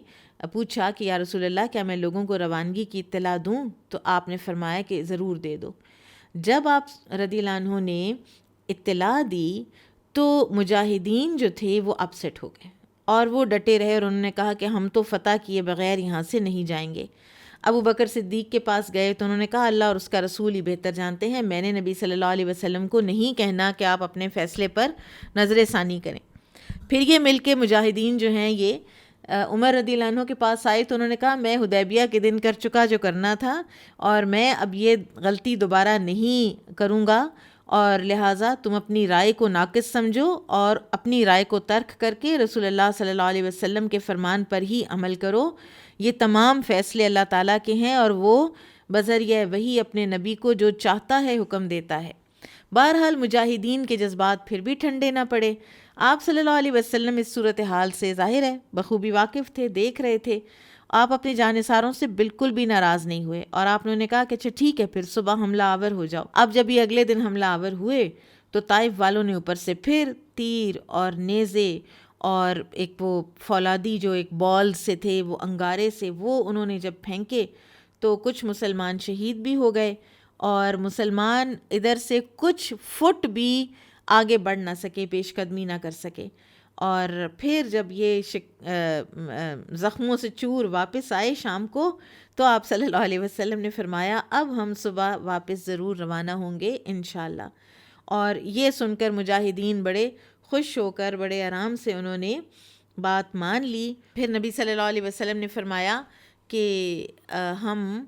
پوچھا کہ یا رسول اللہ، کیا میں لوگوں کو روانگی کی اطلاع دوں؟ تو آپ نے فرمایا کہ ضرور دے دو۔ جب آپ رضی اللہ عنہ نے اطلاع دی تو مجاہدین جو تھے وہ اپسیٹ ہو گئے اور وہ ڈٹے رہے، اور انہوں نے کہا کہ ہم تو فتح کیے بغیر یہاں سے نہیں جائیں گے۔ ابو بکر صدیق کے پاس گئے تو انہوں نے کہا اللہ اور اس کا رسول ہی بہتر جانتے ہیں، میں نے نبی صلی اللہ علیہ وسلم کو نہیں کہنا کہ آپ اپنے فیصلے پر نظر ثانی کریں۔ پھر یہ مل کے مجاہدین جو ہیں یہ عمر رضی اللہ عنہ کے پاس آئے تو انہوں نے کہا میں حدیبیہ کے دن کر چکا جو کرنا تھا، اور میں اب یہ غلطی دوبارہ نہیں کروں گا، اور لہٰذا تم اپنی رائے کو ناقص سمجھو اور اپنی رائے کو ترک کر کے رسول اللہ صلی اللہ علیہ وسلم کے فرمان پر ہی عمل کرو۔ یہ تمام فیصلے اللہ تعالیٰ کے ہیں اور وہ بذریعہ وحی اپنے نبی کو جو چاہتا ہے حکم دیتا ہے۔ بہرحال مجاہدین کے جذبات پھر بھی ٹھنڈے نہ پڑے۔ آپ صلی اللہ علیہ وسلم اس صورتحال سے ظاہر ہے بخوبی واقف تھے، دیکھ رہے تھے۔ آپ اپنے جانثاروں سے بالکل بھی ناراض نہیں ہوئے، اور آپ نے کہا کہ اچھا ٹھیک ہے، پھر صبح حملہ آور ہو جاؤ۔ اب جب یہ اگلے دن حملہ آور ہوئے تو طائف والوں نے اوپر سے پھر تیر اور نیزے اور ایک وہ فولادی جو ایک بال سے تھے، وہ انگارے سے، وہ انہوں نے جب پھینکے تو کچھ مسلمان شہید بھی ہو گئے، اور مسلمان ادھر سے کچھ فٹ بھی آگے بڑھ نہ سکے، پیش قدمی نہ کر سکے۔ اور پھر جب یہ زخموں سے چور واپس آئے شام کو، تو آپ صلی اللہ علیہ وسلم نے فرمایا اب ہم صبح واپس ضرور روانہ ہوں گے انشاءاللہ۔ اور یہ سن کر مجاہدین بڑے خوش ہو کر بڑے آرام سے انہوں نے بات مان لی۔ پھر نبی صلی اللہ علیہ وسلم نے فرمایا کہ ہم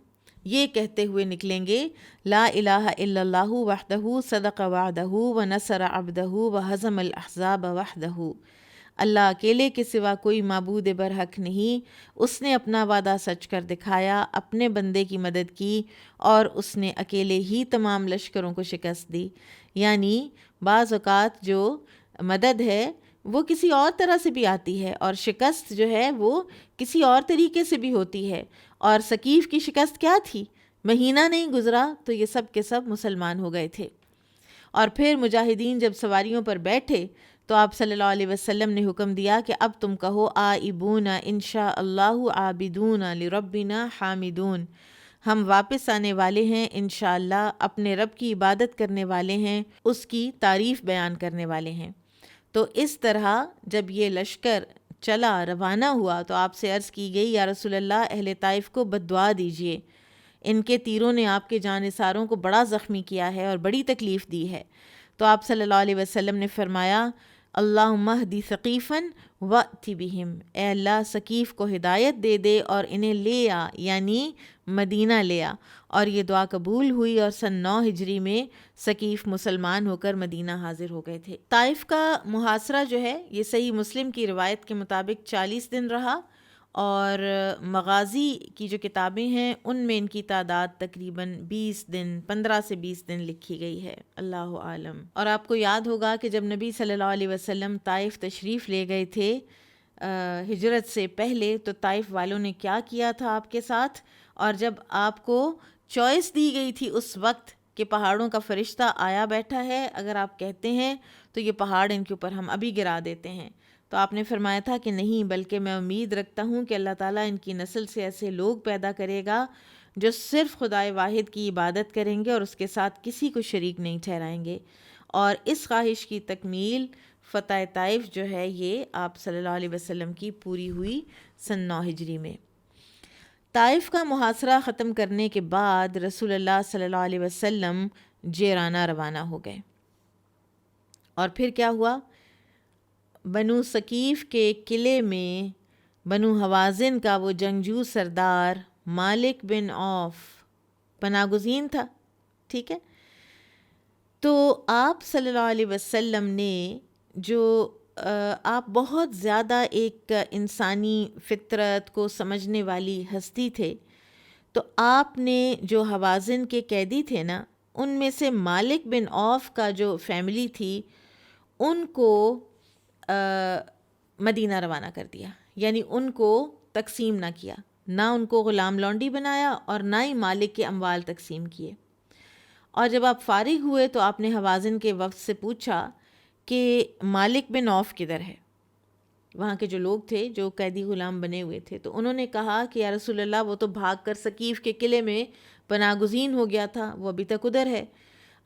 یہ کہتے ہوئے نکلیں گے، لا الہ الا اللہ وحدہ صدق وعدہ ونصر عبدہ وہزم الاحزاب وحدہ۔ اللہ اکیلے کے سوا کوئی معبود برحق نہیں، اس نے اپنا وعدہ سچ کر دکھایا، اپنے بندے کی مدد کی، اور اس نے اکیلے ہی تمام لشکروں کو شکست دی۔ یعنی بعض اوقات جو مدد ہے وہ کسی اور طرح سے بھی آتی ہے، اور شکست جو ہے وہ کسی اور طریقے سے بھی ہوتی ہے۔ اور ثقیف کی شکست کیا تھی؟ مہینہ نہیں گزرا تو یہ سب کے سب مسلمان ہو گئے تھے۔ اور پھر مجاہدین جب سواریوں پر بیٹھے تو آپ صلی اللہ علیہ وسلم نے حکم دیا کہ اب تم کہو آئبون انشاء اللہ عابدون لربنا حامدون، ہم واپس آنے والے ہیں انشاءاللہ، اپنے رب کی عبادت کرنے والے ہیں، اس کی تعریف بیان کرنے والے ہیں۔ تو اس طرح جب یہ لشکر چلا روانہ ہوا تو آپ سے عرض کی گئی یا رسول اللہ اہل طائف کو بد دعا دیجیے، ان کے تیروں نے آپ کے جانثاروں کو بڑا زخمی کیا ہے اور بڑی تکلیف دی ہے۔ تو آپ صلی اللہ علیہ وسلم نے فرمایا اللہم اہدی ثقیفاً وَأْتِ بِهِمْ، اے اللہ ثقیف کو ہدایت دے دے اور انہیں لے آ، یعنی مدینہ لے آ۔ اور یہ دعا قبول ہوئی اور سن 9 ہجری میں ثقیف مسلمان ہو کر مدینہ حاضر ہو گئے تھے۔ طائف کا محاصرہ جو ہے یہ صحیح مسلم کی روایت کے مطابق 40 دن رہا، اور مغازی کی جو کتابیں ہیں ان میں ان کی تعداد تقریباً 20 دن 15 سے 20 دن لکھی گئی ہے، اللہ عالم۔ اور آپ کو یاد ہوگا کہ جب نبی صلی اللہ علیہ وسلم طائف تشریف لے گئے تھے ہجرت سے پہلے، تو طائف والوں نے کیا کیا تھا آپ کے ساتھ، اور جب آپ کو چوائس دی گئی تھی اس وقت کہ پہاڑوں کا فرشتہ آیا بیٹھا ہے، اگر آپ کہتے ہیں تو یہ پہاڑ ان کے اوپر ہم ابھی گرا دیتے ہیں، تو آپ نے فرمایا تھا کہ نہیں، بلکہ میں امید رکھتا ہوں کہ اللہ تعالیٰ ان کی نسل سے ایسے لوگ پیدا کرے گا جو صرف خدائے واحد کی عبادت کریں گے اور اس کے ساتھ کسی کو شریک نہیں ٹھہرائیں گے۔ اور اس خواہش کی تکمیل فتح طائف جو ہے یہ آپ صلی اللہ علیہ وسلم کی پوری ہوئی سن 9 ہجری میں۔ طائف کا محاصرہ ختم کرنے کے بعد رسول اللہ صلی اللہ علیہ وسلم جیرانہ روانہ ہو گئے، اور پھر کیا ہوا، بنو ثقیف کے قلعے میں بنو حوازن کا وہ جنگجو سردار مالک بن عوف پناہ گزین تھا، ٹھیک ہے۔ تو آپ صلی اللہ علیہ وسلم نے جو آپ بہت زیادہ ایک انسانی فطرت کو سمجھنے والی ہستی تھے، تو آپ نے جو حوازن کے قیدی تھے نا، ان میں سے مالک بن عوف کا جو فیملی تھی ان کو مدینہ روانہ کر دیا، یعنی ان کو تقسیم نہ کیا، نہ ان کو غلام لونڈی بنایا اور نہ ہی مالک کے اموال تقسیم کیے۔ اور جب آپ فارغ ہوئے تو آپ نے حوازن کے وفد سے پوچھا کہ مالک بن عوف کدھر ہے، وہاں کے جو لوگ تھے جو قیدی غلام بنے ہوئے تھے، تو انہوں نے کہا کہ یا رسول اللہ وہ تو بھاگ کر ثقیف کے قلعے میں پناہ گزین ہو گیا تھا، وہ ابھی تک ادھر ہے۔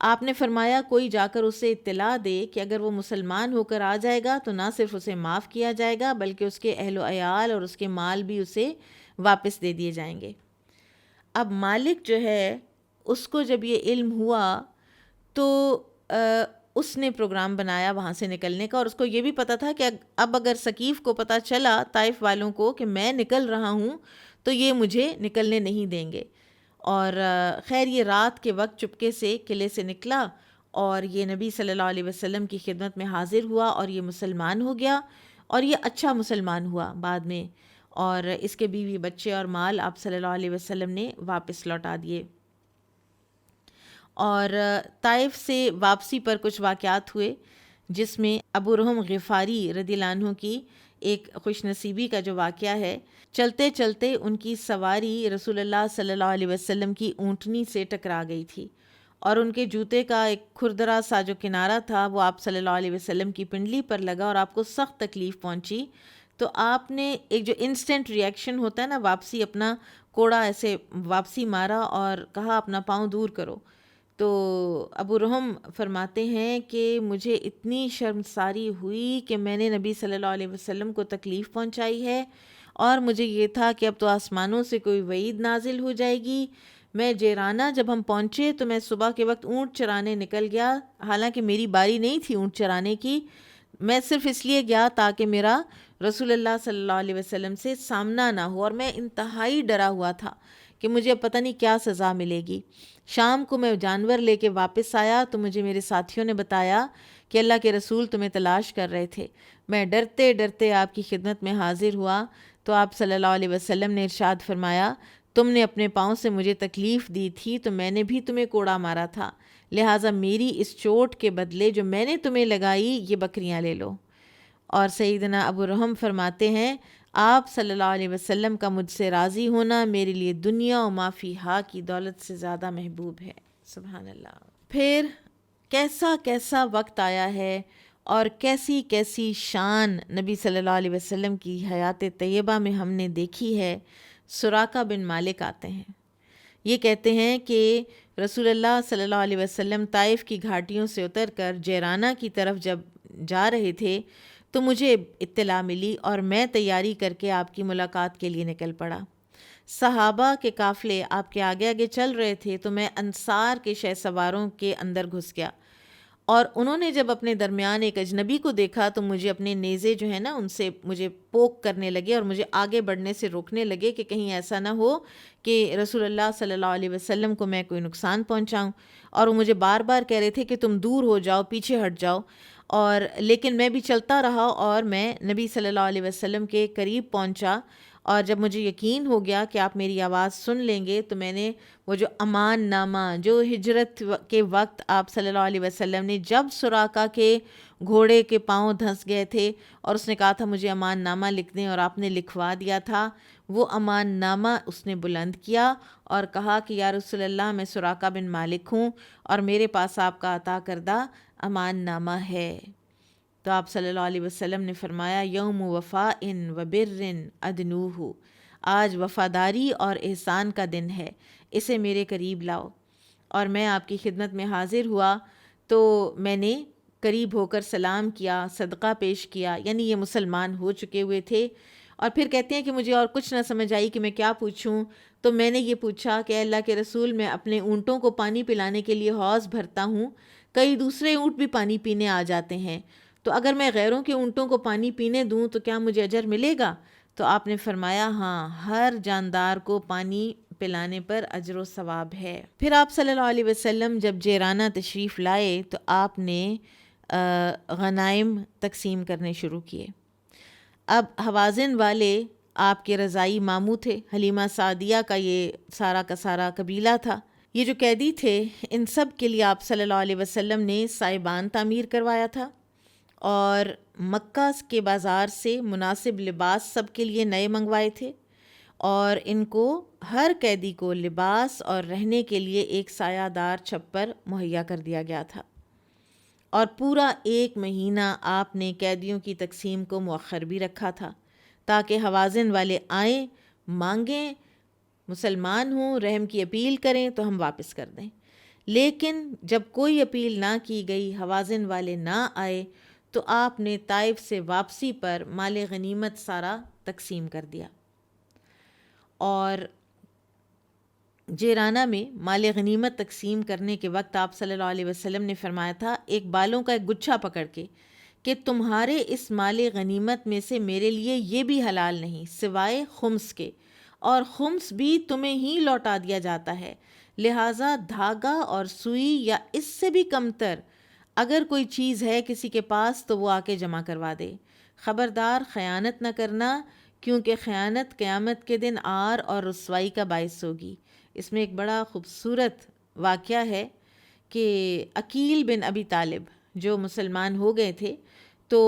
آپ نے فرمایا کوئی جا کر اسے اطلاع دے کہ اگر وہ مسلمان ہو کر آ جائے گا تو نہ صرف اسے معاف کیا جائے گا بلکہ اس کے اہل و عیال اور اس کے مال بھی اسے واپس دے دیے جائیں گے۔ اب مالک جو ہے اس کو جب یہ علم ہوا تو اس نے پروگرام بنایا وہاں سے نکلنے کا، اور اس کو یہ بھی پتہ تھا کہ اب اگر ثقیف کو پتہ چلا طائف والوں کو کہ میں نکل رہا ہوں تو یہ مجھے نکلنے نہیں دیں گے۔ اور خیر یہ رات کے وقت چپکے سے قلعے سے نکلا اور یہ نبی صلی اللہ علیہ وسلم کی خدمت میں حاضر ہوا اور یہ مسلمان ہو گیا، اور یہ اچھا مسلمان ہوا بعد میں، اور اس کے بیوی بچے اور مال آپ صلی اللہ علیہ وسلم نے واپس لوٹا دیے۔ اور طائف سے واپسی پر کچھ واقعات ہوئے جس میں ابو رحم غفاری رضی اللہ عنہ کی ایک خوش نصیبی کا جو واقعہ ہے، چلتے چلتے ان کی سواری رسول اللہ صلی اللہ علیہ وسلم کی اونٹنی سے ٹکرا گئی تھی، اور ان کے جوتے کا ایک کھردرا سا جو کنارہ تھا وہ آپ صلی اللہ علیہ وسلم کی پنڈلی پر لگا اور آپ کو سخت تکلیف پہنچی۔ تو آپ نے ایک جو انسٹنٹ ری ایکشن ہوتا ہے نا، واپسی اپنا کوڑا ایسے واپسی مارا اور کہا اپنا پاؤں دور کرو۔ تو ابو رحم فرماتے ہیں کہ مجھے اتنی شرمساری ہوئی کہ میں نے نبی صلی اللہ علیہ وسلم کو تکلیف پہنچائی ہے، اور مجھے یہ تھا کہ اب تو آسمانوں سے کوئی وعید نازل ہو جائے گی۔ میں جیرانہ جب ہم پہنچے تو میں صبح کے وقت اونٹ چرانے نکل گیا، حالانکہ میری باری نہیں تھی اونٹ چرانے کی، میں صرف اس لیے گیا تاکہ میرا رسول اللہ صلی اللہ علیہ وسلم سے سامنا نہ ہو، اور میں انتہائی ڈرا ہوا تھا کہ مجھے پتہ نہیں کیا سزا ملے گی۔ شام کو میں جانور لے کے واپس آیا تو مجھے میرے ساتھیوں نے بتایا کہ اللہ کے رسول تمہیں تلاش کر رہے تھے۔ میں ڈرتے ڈرتے آپ کی خدمت میں حاضر ہوا تو آپ صلی اللہ علیہ وسلم نے ارشاد فرمایا، تم نے اپنے پاؤں سے مجھے تکلیف دی تھی تو میں نے بھی تمہیں کوڑا مارا تھا، لہٰذا میری اس چوٹ کے بدلے جو میں نے تمہیں لگائی یہ بکریاں لے لو۔ اور سیدنا ابو رحم فرماتے ہیں آپ صلی اللہ علیہ وسلم کا مجھ سے راضی ہونا میرے لیے دنیا و ما فیہا کی دولت سے زیادہ محبوب ہے۔ سبحان اللہ۔ پھر کیسا کیسا وقت آیا ہے اور کیسی کیسی شان نبی صلی اللہ علیہ وسلم کی حیات طیبہ میں ہم نے دیکھی ہے۔ سراقہ بن مالک آتے ہیں، یہ کہتے ہیں کہ رسول اللہ صلی اللہ علیہ وسلم طائف کی گھاٹیوں سے اتر کر جیرانہ کی طرف جب جا رہے تھے تو مجھے اطلاع ملی اور میں تیاری کر کے آپ کی ملاقات کے لیے نکل پڑا۔ صحابہ کے قافلے آپ کے آگے آگے چل رہے تھے تو میں انصار کے شہ سواروں کے اندر گھس گیا اور انہوں نے جب اپنے درمیان ایک اجنبی کو دیکھا تو مجھے اپنے نیزے جو ہیں نا ان سے مجھے پوک کرنے لگے اور مجھے آگے بڑھنے سے روکنے لگے کہ کہیں ایسا نہ ہو کہ رسول اللہ صلی اللہ علیہ وسلم کو میں کوئی نقصان پہنچاؤں. اور وہ مجھے بار بار کہہ رہے تھے کہ تم دور ہو جاؤ، پیچھے ہٹ جاؤ. اور لیکن میں بھی چلتا رہا اور میں نبی صلی اللہ علیہ وسلم کے قریب پہنچا. اور جب مجھے یقین ہو گیا کہ آپ میری آواز سن لیں گے تو میں نے وہ جو امان نامہ جو ہجرت کے وقت آپ صلی اللہ علیہ وسلم نے جب سراقہ کے گھوڑے کے پاؤں دھنس گئے تھے اور اس نے کہا تھا مجھے امان نامہ لکھ دیں اور آپ نے لکھوا دیا تھا، وہ امان نامہ اس نے بلند کیا اور کہا کہ یا رسول اللہ میں سراقہ بن مالک ہوں اور میرے پاس آپ کا عطا کردہ امان نامہ ہے. تو آپ صلی اللہ علیہ وسلم نے فرمایا یوم وفاء و بر ادنوہ، آج وفاداری اور احسان کا دن ہے، اسے میرے قریب لاؤ. اور میں آپ کی خدمت میں حاضر ہوا تو میں نے قریب ہو کر سلام کیا، صدقہ پیش کیا، یعنی یہ مسلمان ہو چکے ہوئے تھے. اور پھر کہتے ہیں کہ مجھے اور کچھ نہ سمجھ آئی کہ میں کیا پوچھوں، تو میں نے یہ پوچھا کہ اللہ کے رسول میں اپنے اونٹوں کو پانی پلانے کے لیے حوض بھرتا ہوں، کئی دوسرے اونٹ بھی پانی پینے آ جاتے ہیں، تو اگر میں غیروں کے اونٹوں کو پانی پینے دوں تو کیا مجھے اجر ملے گا؟ تو آپ نے فرمایا ہاں، ہر جاندار کو پانی پلانے پر اجر و ثواب ہے. پھر آپ صلی اللہ علیہ وسلم جب جیرانہ تشریف لائے تو آپ نے غنائم تقسیم کرنے شروع کیے. اب حوازن والے آپ کے رضائی ماموں تھے، حلیمہ سعدیہ کا یہ سارا کا سارا قبیلہ تھا. یہ جو قیدی تھے ان سب کے لیے آپ صلی اللہ علیہ وسلم نے سائبان تعمیر کروایا تھا اور مکہ کے بازار سے مناسب لباس سب کے لیے نئے منگوائے تھے، اور ان کو ہر قیدی کو لباس اور رہنے کے لیے ایک سایہ دار چھپر مہیا کر دیا گیا تھا. اور پورا 1 مہینہ آپ نے قیدیوں کی تقسیم کو مؤخر بھی رکھا تھا تاکہ حوازن والے آئیں، مانگیں، مسلمان ہوں، رحم کی اپیل کریں تو ہم واپس کر دیں. لیکن جب کوئی اپیل نہ کی گئی، حوازن والے نہ آئے، تو آپ نے طائف سے واپسی پر مال غنیمت سارا تقسیم کر دیا. اور جیرانہ میں مال غنیمت تقسیم کرنے کے وقت آپ صلی اللہ علیہ وسلم نے فرمایا تھا ایک بالوں کا ایک گچھا پکڑ کے کہ تمہارے اس مال غنیمت میں سے میرے لیے یہ بھی حلال نہیں سوائے خمس کے، اور خمس بھی تمہیں ہی لوٹا دیا جاتا ہے، لہٰذا دھاگا اور سوئی یا اس سے بھی کمتر اگر کوئی چیز ہے کسی کے پاس تو وہ آ کے جمع کروا دے. خبردار خیانت نہ کرنا، کیونکہ خیانت قیامت کے دن عار اور رسوائی کا باعث ہوگی. اس میں ایک بڑا خوبصورت واقعہ ہے کہ عقیل بن ابی طالب جو مسلمان ہو گئے تھے تو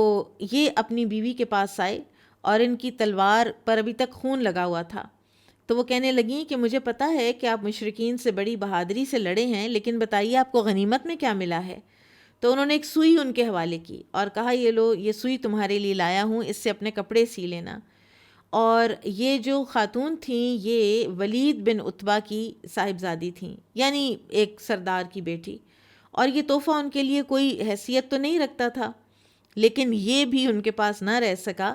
یہ اپنی بیوی کے پاس آئے اور ان کی تلوار پر ابھی تک خون لگا ہوا تھا. تو وہ کہنے لگیں کہ مجھے پتہ ہے کہ آپ مشرکین سے بڑی بہادری سے لڑے ہیں، لیکن بتائیے آپ کو غنیمت میں کیا ملا ہے؟ تو انہوں نے ایک سوئی ان کے حوالے کی اور کہا یہ لو، یہ سوئی تمہارے لیے لایا ہوں، اس سے اپنے کپڑے سی لینا. اور یہ جو خاتون تھیں یہ ولید بن عتبہ کی صاحبزادی تھیں، یعنی ایک سردار کی بیٹی، اور یہ تحفہ ان کے لیے کوئی حیثیت تو نہیں رکھتا تھا، لیکن یہ بھی ان کے پاس نہ رہ سکا.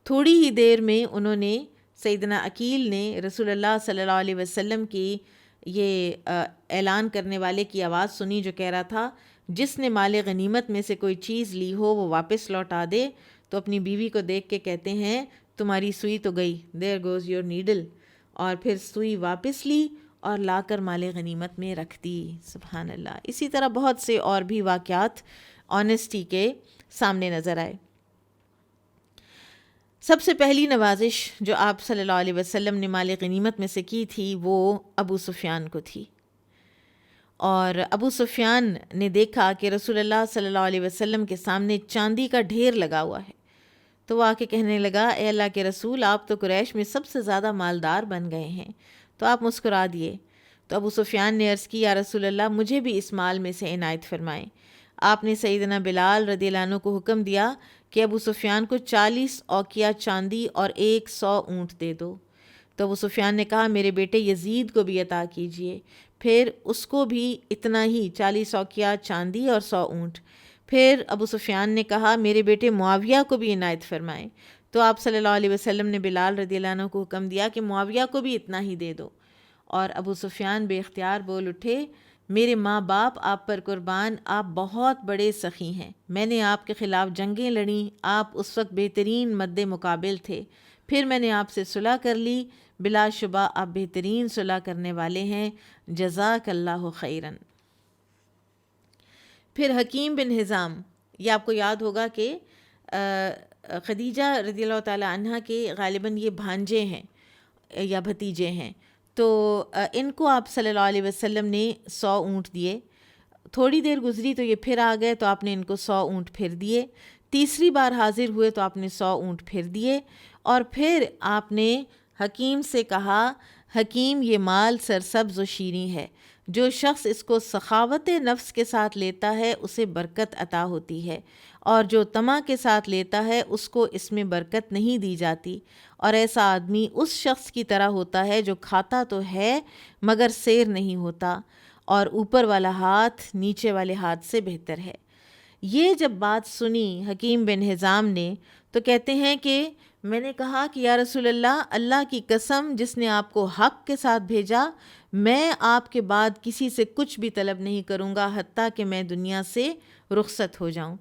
تھوڑی ہی دیر میں انہوں نے سیدنا عقیل نے رسول اللہ صلی اللہ علیہ وسلم کی یہ اعلان کرنے والے کی آواز سنی جو کہہ رہا تھا جس نے مال غنیمت میں سے کوئی چیز لی ہو وہ واپس لوٹا دے. تو اپنی بیوی کو دیکھ کے کہتے ہیں تمہاری سوئی تو گئی، دیر گوز یور نیڈل، اور پھر سوئی واپس لی اور لا کر مال غنیمت میں رکھ دی. سبحان اللہ. اسی طرح بہت سے اور بھی واقعات آنیسٹی کے سامنے نظر آئے. سب سے پہلی نوازش جو آپ صلی اللہ علیہ وسلم نے مال غنیمت میں سے کی تھی وہ ابو سفیان کو تھی. اور ابو سفیان نے دیکھا کہ رسول اللہ صلی اللہ علیہ وسلم کے سامنے چاندی کا ڈھیر لگا ہوا ہے، تو وہ آ کے کہنے لگا اے اللہ کے رسول، آپ تو قریش میں سب سے زیادہ مالدار بن گئے ہیں. تو آپ مسکرا دیے. تو ابو سفیان نے عرض کی یا رسول اللہ مجھے بھی اس مال میں سے عنایت فرمائیں. آپ نے سیدنا بلال رضی اللہ عنہ کو حکم دیا کہ ابو سفیان کو 40 اوقیہ چاندی اور 100 اونٹ دے دو. تو ابو سفیان نے کہا میرے بیٹے یزید کو بھی عطا کیجئے. پھر اس کو بھی اتنا ہی 40 اوقیہ چاندی اور 100 اونٹ. پھر ابو سفیان نے کہا میرے بیٹے معاویہ کو بھی عنایت فرمائیں. تو آپ صلی اللہ علیہ وسلم نے بلال رضی اللہ عنہ کو حکم دیا کہ معاویہ کو بھی اتنا ہی دے دو. اور ابو سفیان بے اختیار بول اٹھے میرے ماں باپ آپ پر قربان، آپ بہت بڑے سخی ہیں، میں نے آپ کے خلاف جنگیں لڑیں، آپ اس وقت بہترین مد مقابل تھے، پھر میں نے آپ سے صلح کر لی، بلا شبہ آپ بہترین صلح کرنے والے ہیں، جزاک اللہ خیرن۔ پھر حکیم بن حزام، یہ آپ کو یاد ہوگا کہ خدیجہ رضی اللہ تعالیٰ عنہ کے غالباً یہ بھانجے ہیں یا بھتیجے ہیں، تو ان کو آپ صلی اللہ علیہ وسلم نے 100 اونٹ دیے۔ تھوڑی دیر گزری تو یہ پھر آ گئے تو آپ نے ان کو 100 اونٹ پھر دیے۔ تیسری بار حاضر ہوئے تو آپ نے 100 اونٹ پھر دیے، اور پھر آپ نے حکیم سے کہا، حکیم یہ مال سرسبز و شیریں ہے، جو شخص اس کو سخاوت نفس کے ساتھ لیتا ہے اسے برکت عطا ہوتی ہے، اور جو طمع کے ساتھ لیتا ہے اس کو اس میں برکت نہیں دی جاتی، اور ایسا آدمی اس شخص کی طرح ہوتا ہے جو کھاتا تو ہے مگر سیر نہیں ہوتا، اور اوپر والا ہاتھ نیچے والے ہاتھ سے بہتر ہے۔ یہ جب بات سنی حکیم بن حزام نے تو کہتے ہیں کہ میں نے کہا کہ یا رسول اللہ، اللہ کی قسم جس نے آپ کو حق کے ساتھ بھیجا، میں آپ کے بعد کسی سے کچھ بھی طلب نہیں کروں گا حتیٰ کہ میں دنیا سے رخصت ہو جاؤں۔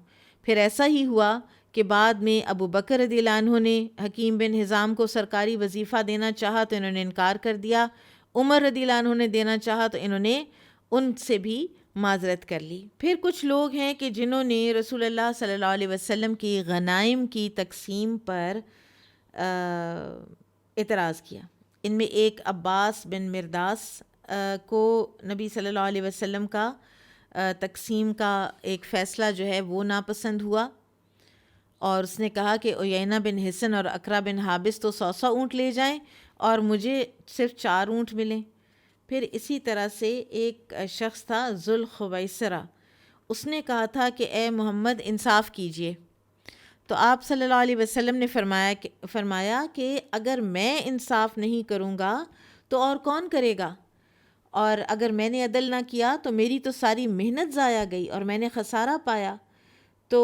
پھر ایسا ہی ہوا کہ بعد میں ابو بکر رضی اللہ عنہ نے حکیم بن حزام کو سرکاری وظیفہ دینا چاہا تو انہوں نے انکار کر دیا، عمر رضی اللہ عنہ نے دینا چاہا تو انہوں نے ان سے بھی معذرت کر لی۔ پھر کچھ لوگ ہیں کہ جنہوں نے رسول اللہ صلی اللہ علیہ وسلم کی غنائم کی تقسیم پر اعتراض کیا۔ ان میں ایک عباس بن مرداس کو نبی صلی اللہ علیہ وسلم کا تقسیم کا ایک فیصلہ جو ہے وہ ناپسند ہوا، اور اس نے کہا کہ عیینہ بن حصن اور اقرا بن حابس تو 100 اونٹ لے جائیں اور مجھے صرف 4 اونٹ ملیں۔ پھر اسی طرح سے ایک شخص تھا ذوالخویسرہ، اس نے کہا تھا کہ اے محمد انصاف کیجئے، تو آپ صلی اللہ علیہ وسلم نے فرمایا کہ اگر میں انصاف نہیں کروں گا تو اور کون کرے گا، اور اگر میں نے عدل نہ کیا تو میری تو ساری محنت ضائع گئی اور میں نے خسارہ پایا۔ تو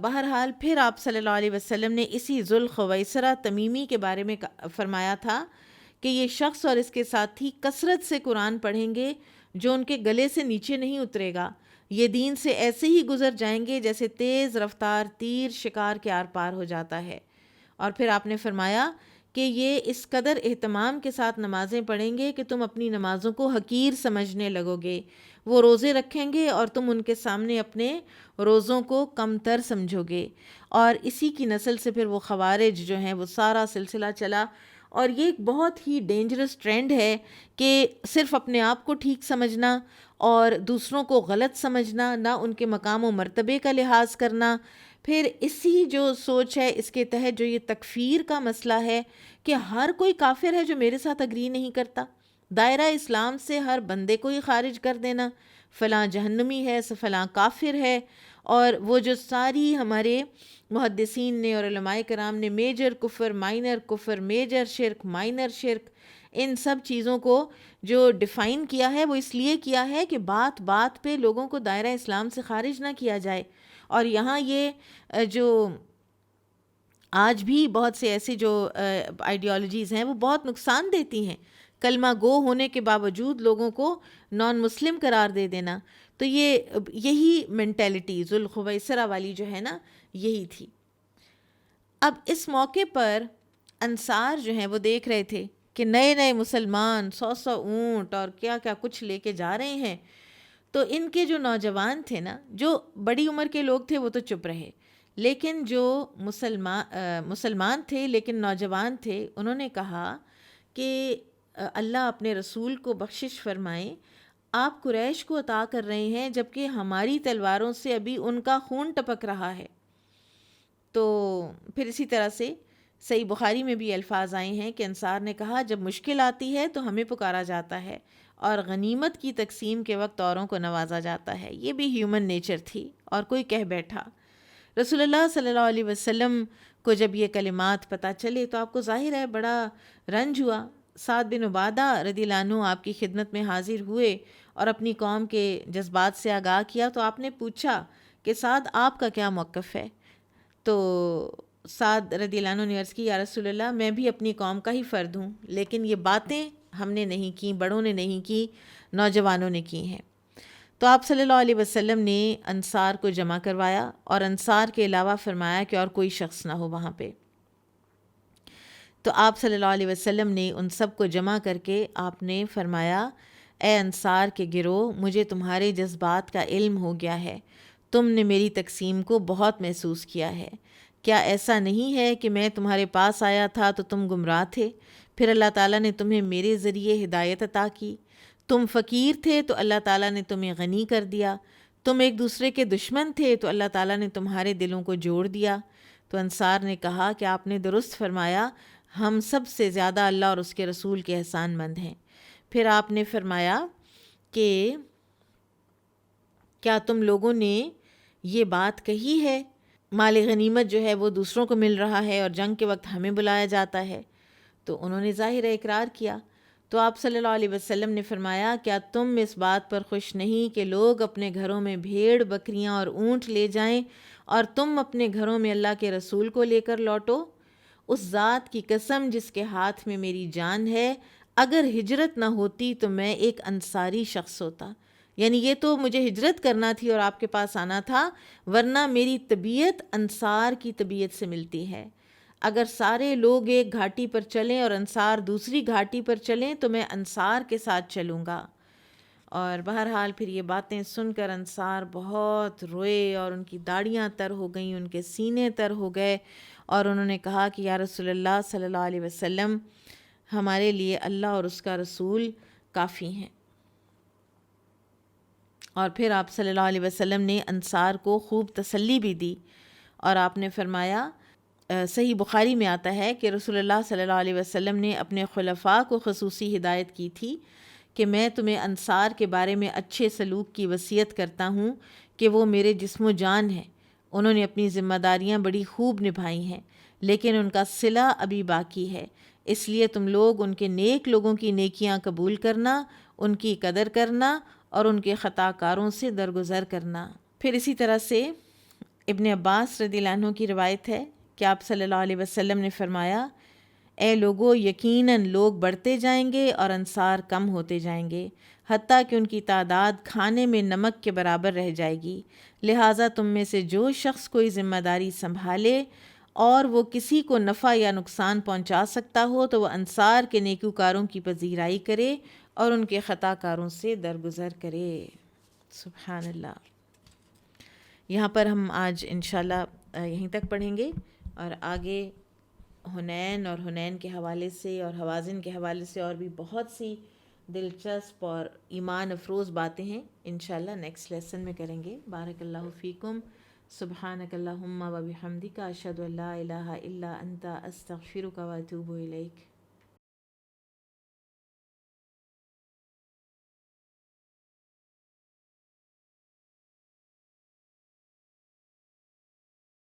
بہرحال پھر آپ صلی اللہ علیہ وسلم نے اسی ذوالخویسرہ تمیمی کے بارے میں فرمایا تھا کہ یہ شخص اور اس کے ساتھی کثرت سے قرآن پڑھیں گے جو ان کے گلے سے نیچے نہیں اترے گا، یہ دین سے ایسے ہی گزر جائیں گے جیسے تیز رفتار تیر شکار کے آر پار ہو جاتا ہے۔ اور پھر آپ نے فرمایا کہ یہ اس قدر اہتمام کے ساتھ نمازیں پڑھیں گے کہ تم اپنی نمازوں کو حقیر سمجھنے لگو گے، وہ روزے رکھیں گے اور تم ان کے سامنے اپنے روزوں کو کم تر سمجھو گے، اور اسی کی نسل سے پھر وہ خوارج جو ہیں وہ سارا سلسلہ چلا۔ اور یہ ایک بہت ہی ڈینجرس ٹرینڈ ہے کہ صرف اپنے آپ کو ٹھیک سمجھنا اور دوسروں کو غلط سمجھنا، نہ ان کے مقام و مرتبے کا لحاظ کرنا۔ پھر اسی جو سوچ ہے اس کے تحت جو یہ تکفیر کا مسئلہ ہے کہ ہر کوئی کافر ہے جو میرے ساتھ اگری نہیں کرتا، دائرہ اسلام سے ہر بندے کو ہی خارج کر دینا، فلاں جہنمی ہے فلاں کافر ہے، اور وہ جو ساری ہمارے محدثین نے اور علماء کرام نے میجر کفر، مائنر کفر، میجر شرک، مائنر شرک، ان سب چیزوں کو جو ڈیفائن کیا ہے وہ اس لیے کیا ہے کہ بات بات پہ لوگوں کو دائرہ اسلام سے خارج نہ کیا جائے۔ اور یہاں یہ جو آج بھی بہت سے ایسی جو آئیڈیالوجیز ہیں وہ بہت نقصان دیتی ہیں، کلمہ گو ہونے کے باوجود لوگوں کو نان مسلم قرار دے دینا، تو یہی مینٹیلٹی ذوالخویسرہ والی جو ہے نا یہی تھی۔ اب اس موقع پر انصار جو ہیں وہ دیکھ رہے تھے کہ نئے نئے مسلمان 100 اونٹ اور کیا کیا کچھ لے کے جا رہے ہیں، تو ان کے جو نوجوان تھے نا، جو بڑی عمر کے لوگ تھے وہ تو چپ رہے، لیکن جو مسلمان تھے لیکن نوجوان تھے، انہوں نے کہا کہ اللہ اپنے رسول کو بخشش فرمائیں، آپ قریش کو عطا کر رہے ہیں جبکہ ہماری تلواروں سے ابھی ان کا خون ٹپک رہا ہے۔ تو پھر اسی طرح سے صحیح بخاری میں بھی الفاظ آئے ہیں کہ انصار نے کہا جب مشکل آتی ہے تو ہمیں پکارا جاتا ہے اور غنیمت کی تقسیم کے وقت اوروں کو نوازا جاتا ہے، یہ بھی ہیومن نیچر تھی۔ اور کوئی کہہ بیٹھا، رسول اللہ صلی اللہ علیہ وسلم کو جب یہ کلمات پتہ چلے تو آپ کو ظاہر ہے بڑا رنج ہوا۔ سعد بن عبادہ رضی اللہ عنہ آپ کی خدمت میں حاضر ہوئے اور اپنی قوم کے جذبات سے آگاہ کیا، تو آپ نے پوچھا کہ سعد آپ کا کیا موقف ہے؟ تو سعد رضی اللہ عنہ نے عرض کی، یا رسول اللہ میں بھی اپنی قوم کا ہی فرد ہوں، لیکن یہ باتیں ہم نے نہیں کی، بڑوں نے نہیں کی، نوجوانوں نے کی ہیں۔ تو آپ صلی اللہ علیہ وسلم نے انصار کو جمع کروایا اور انصار کے علاوہ فرمایا کہ اور کوئی شخص نہ ہو وہاں پہ۔ تو آپ صلی اللہ علیہ وسلم نے ان سب کو جمع کر کے آپ نے فرمایا، اے انصار کے گروہ، مجھے تمہارے جذبات کا علم ہو گیا ہے، تم نے میری تقسیم کو بہت محسوس کیا ہے۔ کیا ایسا نہیں ہے کہ میں تمہارے پاس آیا تھا تو تم گمراہ تھے، پھر اللہ تعالیٰ نے تمہیں میرے ذریعے ہدایت عطا کی؟ تم فقیر تھے تو اللہ تعالیٰ نے تمہیں غنی کر دیا، تم ایک دوسرے کے دشمن تھے تو اللہ تعالیٰ نے تمہارے دلوں کو جوڑ دیا۔ تو انصار نے کہا کہ آپ نے درست فرمایا، ہم سب سے زیادہ اللہ اور اس کے رسول کے احسان مند ہیں۔ پھر آپ نے فرمایا کہ کیا تم لوگوں نے یہ بات کہی ہے، مال غنیمت جو ہے وہ دوسروں کو مل رہا ہے اور جنگ کے وقت ہمیں بلایا جاتا ہے؟ تو انہوں نے ظاہر اقرار کیا۔ تو آپ صلی اللہ علیہ وسلم نے فرمایا، کیا تم اس بات پر خوش نہیں کہ لوگ اپنے گھروں میں بھیڑ بکریاں اور اونٹ لے جائیں اور تم اپنے گھروں میں اللہ کے رسول کو لے کر لوٹو؟ اس ذات کی قسم جس کے ہاتھ میں میری جان ہے، اگر ہجرت نہ ہوتی تو میں ایک انصاری شخص ہوتا۔ یعنی یہ تو مجھے ہجرت کرنا تھی اور آپ کے پاس آنا تھا، ورنہ میری طبیعت انصار کی طبیعت سے ملتی ہے۔ اگر سارے لوگ ایک گھاٹی پر چلیں اور انصار دوسری گھاٹی پر چلیں تو میں انصار کے ساتھ چلوں گا۔ اور بہرحال پھر یہ باتیں سن کر انصار بہت روئے اور ان کی داڑیاں تر ہو گئیں، ان کے سینے تر ہو گئے، اور انہوں نے کہا کہ یا رسول اللہ صلی اللہ علیہ وسلم، ہمارے لیے اللہ اور اس کا رسول کافی ہیں۔ اور پھر آپ صلی اللہ علیہ وسلم نے انصار کو خوب تسلی بھی دی، اور آپ نے فرمایا، صحیح بخاری میں آتا ہے کہ رسول اللہ صلی اللہ علیہ وسلم نے اپنے خلفاء کو خصوصی ہدایت کی تھی کہ میں تمہیں انصار کے بارے میں اچھے سلوک کی وصیت کرتا ہوں کہ وہ میرے جسم و جان ہیں، انہوں نے اپنی ذمہ داریاں بڑی خوب نبھائی ہیں، لیکن ان کا صلہ ابھی باقی ہے، اس لیے تم لوگ ان کے نیک لوگوں کی نیکیاں قبول کرنا، ان کی قدر کرنا اور ان کے خطا کاروں سے درگزر کرنا۔ پھر اسی طرح سے ابن عباس رضی اللہ عنہ کی روایت ہے کہ آپ صلی اللہ علیہ وسلم نے فرمایا، اے لوگو، یقیناً لوگ بڑھتے جائیں گے اور انصار کم ہوتے جائیں گے، حتیٰ کہ ان کی تعداد کھانے میں نمک کے برابر رہ جائے گی، لہٰذا تم میں سے جو شخص کوئی ذمہ داری سنبھالے اور وہ کسی کو نفع یا نقصان پہنچا سکتا ہو تو وہ انصار کے نیکوکاروں کی پذیرائی کرے اور ان کے خطا کاروں سے درگزر کرے۔ سبحان اللہ۔ یہاں پر ہم آج انشاءاللہ یہیں تک پڑھیں گے، اور آگے حنین اور حنین کے حوالے سے اور حوازن کے حوالے سے اور بھی بہت سی دلچسپ اور ایمان افروز باتیں ہیں انشاءاللہ نیکسٹ لیسن میں کریں گے۔ بارک اللہ فیکم، سبحانک اللہم و بحمدک، اشہد ان لا الہ الا انت، استغفرک و اتوب الیک۔